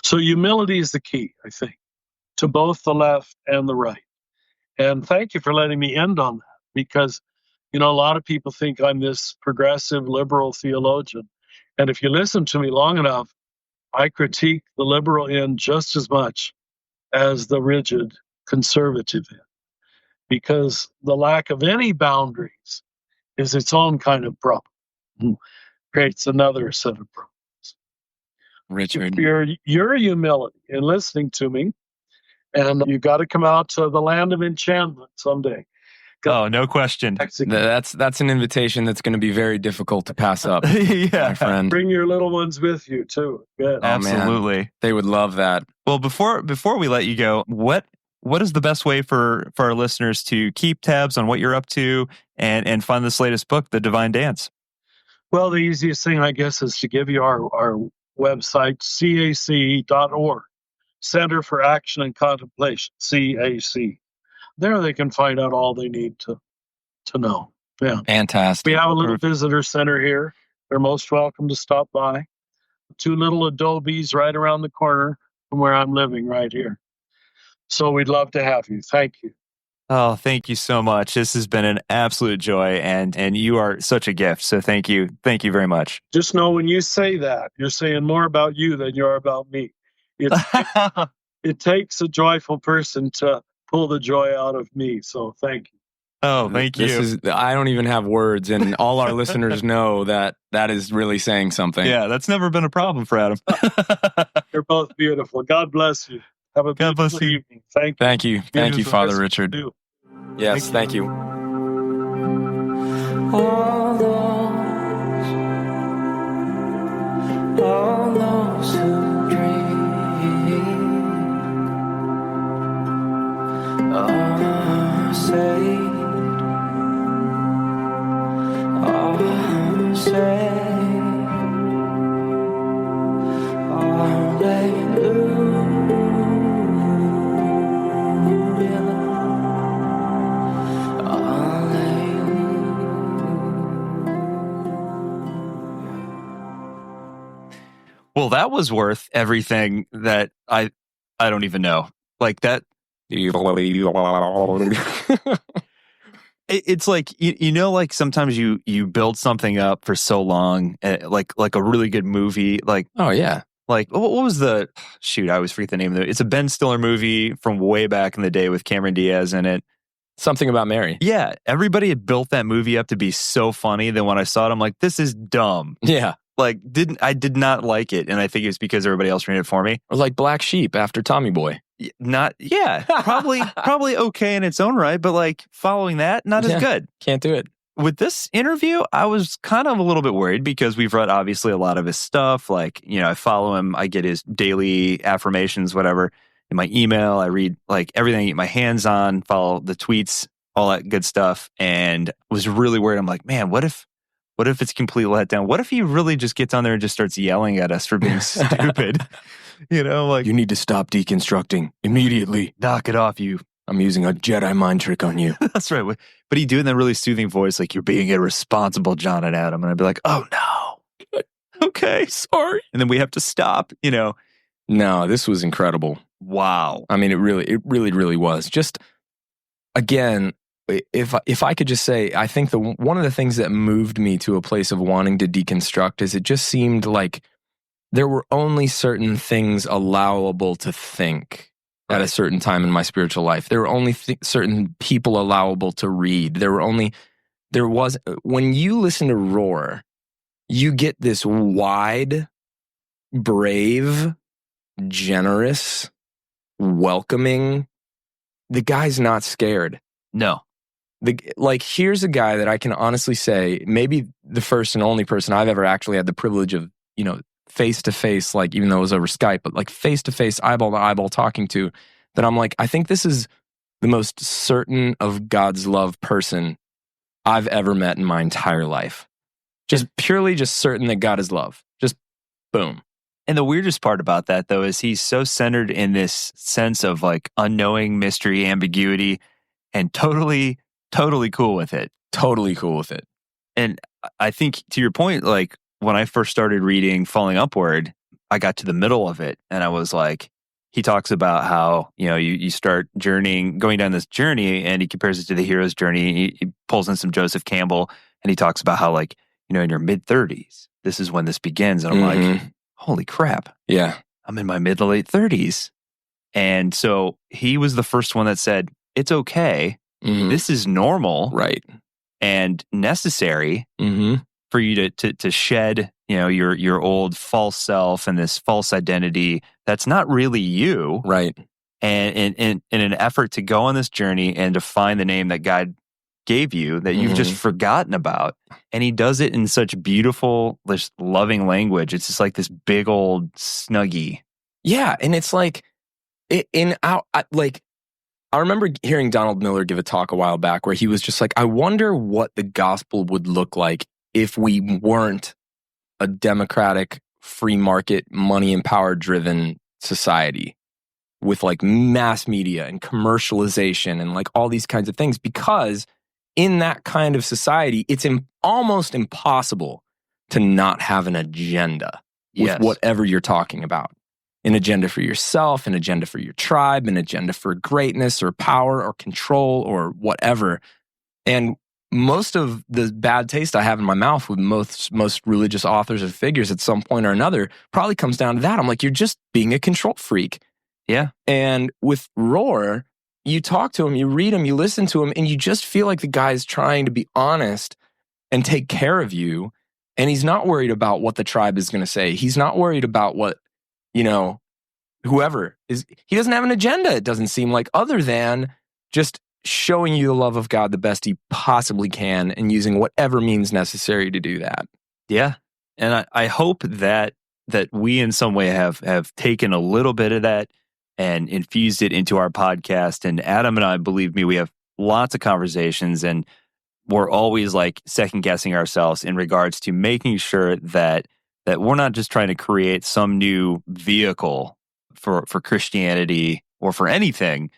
So humility is the key, I think, to both the left and the right. And thank you for letting me end on that, because, a lot of people think I'm this progressive liberal theologian. And if you listen to me long enough, I critique the liberal end just as much as the rigid conservative end, because the lack of any boundaries is its own kind of problem. Creates another set of problems. Richard, your humility in listening to me, and you got to come out to the land of enchantment someday. Oh, no question. That's an invitation that's going to be very difficult to pass up. Yeah, my friend. Bring your little ones with you too. Good. Absolutely, man. They would love that. Well, before we let you go, what is the best way for our listeners to keep tabs on what you're up to and find this latest book, The Divine Dance? Well, the easiest thing, I guess, is to give you our website, cac.org, Center for Action and Contemplation, CAC. There they can find out all they need to know. Yeah. Fantastic. We have a little visitor center here. They're most welcome to stop by. 2 little adobes right around the corner from where I'm living right here. So we'd love to have you. Thank you. Oh, thank you so much. This has been an absolute joy, and you are such a gift. So thank you. Thank you very much. Just know when you say that, you're saying more about you than you are about me. It takes a joyful person to pull the joy out of me. So thank you. Oh, thank you. I don't even have words, and all our listeners know that is really saying something. Yeah, that's never been a problem for Adam. You're both beautiful. God bless you. Have a beautiful evening. Thank you. Thank you, Father Richard. Yes, thank you. All those who dream are saved, Well, that was worth everything that I don't even know. Like that. It's like, like sometimes you build something up for so long, like a really good movie. Like, oh yeah. Like, what was I always forget the name of it. It's a Ben Stiller movie from way back in the day with Cameron Diaz in it. Something About Mary. Yeah. Everybody had built that movie up to be so funny. Then when I saw it, I'm like, this is dumb. Yeah. Like, I did not like it, and I think it's because everybody else read it for me. Or like Black Sheep after Tommy Boy. Probably okay in its own right, but like following that, not as good. Can't do it. With this interview, I was kind of a little bit worried because we've read obviously a lot of his stuff. Like, I follow him, I get his daily affirmations, whatever, in my email. I read like everything I get my hands on, follow the tweets, all that good stuff, and was really worried. I'm like, man, what if it's a complete letdown? What if he really just gets on there and just starts yelling at us for being stupid? Like, you need to stop deconstructing immediately. Knock it off, you. I'm using a Jedi mind trick on you. That's right. But he'd do it in that really soothing voice, like, you're being irresponsible, John and Adam. And I'd be like, oh no. Okay, sorry. And then we have to stop, No, this was incredible. Wow. I mean, it really was. Just, again, if I could just say, I think one of the things that moved me to a place of wanting to deconstruct is it just seemed like there were only certain things allowable to think at a certain time in my spiritual life. There were only certain people allowable to read. When you listen to Rohr, you get this wide, brave, generous, welcoming. The guy's not scared. No. Here's a guy that I can honestly say, maybe the first and only person I've ever actually had the privilege of, face to face, like, even though it was over Skype, but like face to face, eyeball to eyeball talking to, that I'm like, I think this is the most certain of God's love person I've ever met in my entire life. Just purely just certain that God is love. Just boom. And the weirdest part about that, though, is he's so centered in this sense of like unknowing, mystery, ambiguity, and totally cool with it. Totally cool with it. And I think, to your point, like, when I first started reading Falling Upward, I got to the middle of it, and I was like, he talks about how, you start going down this journey, and he compares it to the hero's journey. He pulls in some Joseph Campbell, and he talks about how, like, in your mid-30s, this is when this begins. And I'm like, holy crap. Yeah. I'm in my mid to late 30s. And so he was the first one that said, it's okay. This is normal. Right. And necessary. For you to shed, your old false self and this false identity that's not really you, right? And in an effort to go on this journey and to find the name that God gave you that you've just forgotten about, and he does it in such beautiful, this loving language. It's just like this big old snuggie. Yeah, and it's like I remember hearing Donald Miller give a talk a while back where he was just like, I wonder what the gospel would look like if we weren't a democratic, free market, money and power driven society with like mass media and commercialization and like all these kinds of things. Because in that kind of society, it's almost impossible to not have an agenda with whatever you're talking about. An agenda for yourself, an agenda for your tribe, an agenda for greatness or power or control or whatever. And most of the bad taste I have in my mouth with most religious authors or figures at some point or another probably comes down to that. I'm like, you're just being a control freak. Yeah. And with Rohr, you talk to him, you read him, you listen to him, and you just feel like the guy's trying to be honest and take care of you. And he's not worried about what the tribe is going to say. He's not worried about what, whoever is. He doesn't have an agenda, it doesn't seem like, other than just showing you the love of God the best he possibly can and using whatever means necessary to do that. Yeah. And I hope that we in some way have taken a little bit of that and infused it into our podcast. And Adam and I, believe me, we have lots of conversations, and we're always like second guessing ourselves in regards to making sure that we're not just trying to create some new vehicle for Christianity or for anything.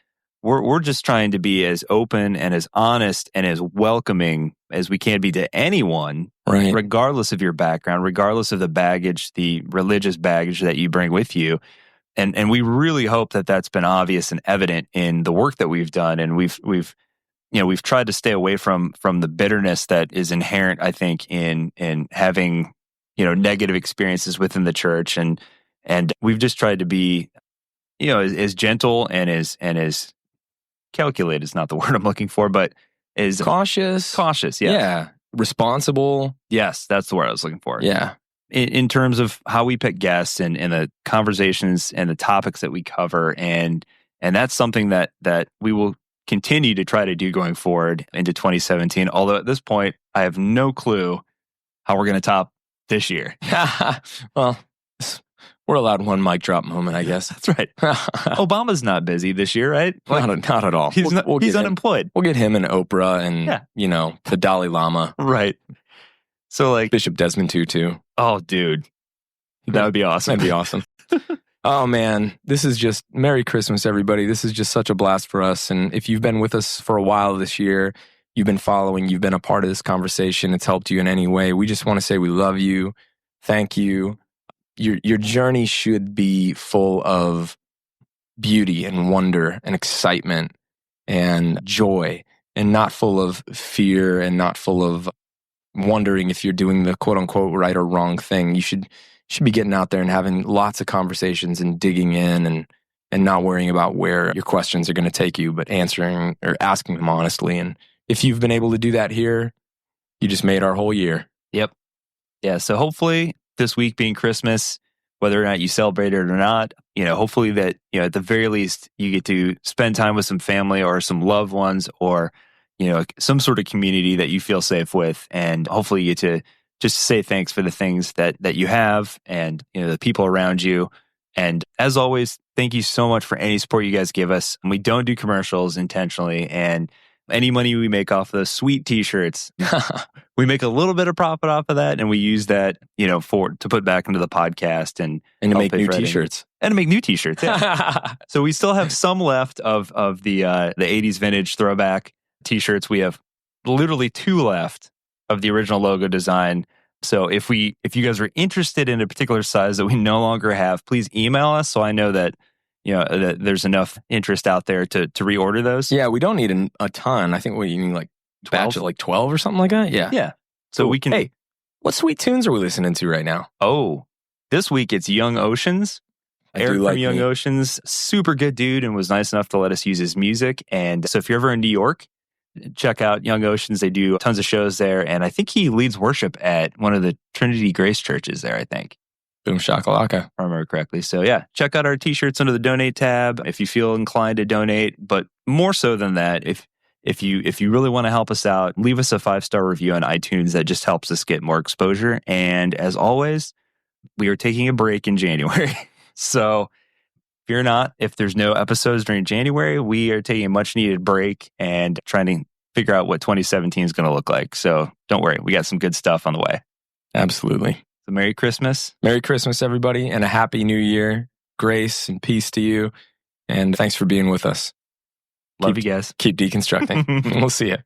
We're just trying to be as open and as honest and as welcoming as we can be to anyone, right, regardless of your background, regardless of the baggage, the religious baggage that you bring with you. And we really hope that that's been obvious and evident in the work that we've done. And we've tried to stay away from the bitterness that is inherent, I think, in having, negative experiences within the church. And we've just tried to be, as gentle and as calculated is not the word I'm looking for, but is cautious. Cautious, yes. Yeah. Responsible. Yes, that's the word I was looking for. Yeah. in terms of how we pick guests and the conversations and the topics that we cover. And that's something that we will continue to try to do going forward into 2017. Although at this point, I have no clue how we're going to top this year. Well, we're allowed one mic drop moment, I guess. That's right. Obama's not busy this year, right? Not at all. He's unemployed. We'll get him and Oprah and, the Dalai Lama. Right. So Bishop Desmond Tutu. Oh, dude. That would be awesome. That'd be awesome. Oh, man. This is just Merry Christmas, everybody. This is just such a blast for us. And if you've been with us for a while this year, you've been following, you've been a part of this conversation, it's helped you in any way, we just want to say we love you. Thank you. Your journey should be full of beauty and wonder and excitement and joy, and not full of fear and not full of wondering if you're doing the quote unquote right or wrong thing. You should be getting out there and having lots of conversations and digging in and not worrying about where your questions are going to take you, but answering or asking them honestly. And if you've been able to do that here, you just made our whole year. Yep. Yeah. So hopefully this week being Christmas, whether or not you celebrate it or not, hopefully that, at the very least you get to spend time with some family or some loved ones or, some sort of community that you feel safe with. And hopefully you get to just say thanks for the things that you have and, the people around you. And as always, thank you so much for any support you guys give us. And we don't do commercials intentionally. And any money we make off those sweet t-shirts, we make a little bit of profit off of that. And we use that, to put back into the podcast and to make new t-shirts. And to make new t-shirts. Yeah. So we still have some left of the 80s vintage throwback t-shirts. We have literally 2 left of the original logo design. So if you guys are interested in a particular size that we no longer have, please email us so I know that that there's enough interest out there to reorder those. Yeah, we don't need a ton. I think you need batch of 12 or something like that. Yeah. Yeah. So we can. Hey, what sweet tunes are we listening to right now? Oh, this week it's Young Oceans. Eric from Young Oceans, super good dude, and was nice enough to let us use his music. And so if you're ever in New York, check out Young Oceans. They do tons of shows there. And I think he leads worship at one of the Trinity Grace churches there, I think. Boom shakalaka. If I remember correctly. So yeah, check out our t-shirts under the donate tab if you feel inclined to donate. But more so than that, if you really want to help us out, leave us a 5-star review on iTunes. That just helps us get more exposure. And as always, we are taking a break in January. So fear not, if there's no episodes during January, we are taking a much needed break and trying to figure out what 2017 is going to look like. So don't worry, we got some good stuff on the way. Absolutely. So Merry Christmas. Merry Christmas, everybody, and a Happy New Year. Grace and peace to you. And thanks for being with us. Love you guys. Keep deconstructing. We'll see you.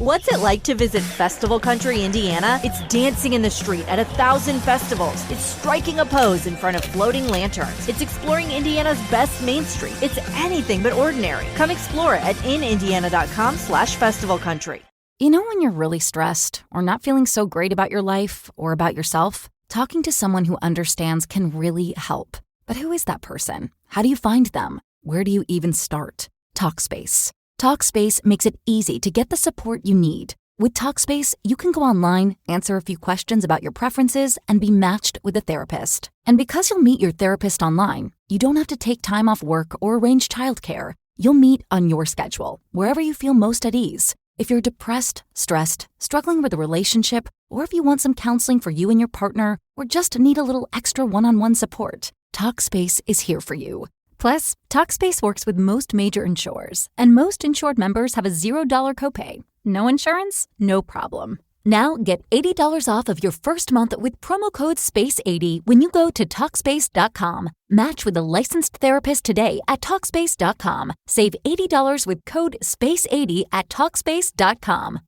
What's it like to visit Festival Country, Indiana? It's dancing in the street at 1,000 festivals. It's striking a pose in front of floating lanterns. It's exploring Indiana's best Main Street. It's anything but ordinary. Come explore it at inindiana.com/festivalcountry. You know when you're really stressed or not feeling so great about your life or about yourself? Talking to someone who understands can really help. But who is that person? How do you find them? Where do you even start? Talkspace. Talkspace makes it easy to get the support you need. With Talkspace, you can go online, answer a few questions about your preferences, and be matched with a therapist. And because you'll meet your therapist online, you don't have to take time off work or arrange childcare. You'll meet on your schedule, wherever you feel most at ease. If you're depressed, stressed, struggling with a relationship, or if you want some counseling for you and your partner, or just need a little extra one-on-one support, Talkspace is here for you. Plus, Talkspace works with most major insurers, and most insured members have a $0 copay. No insurance? No problem. Now get $80 off of your first month with promo code SPACE80 when you go to Talkspace.com. Match with a licensed therapist today at Talkspace.com. Save $80 with code SPACE80 at Talkspace.com.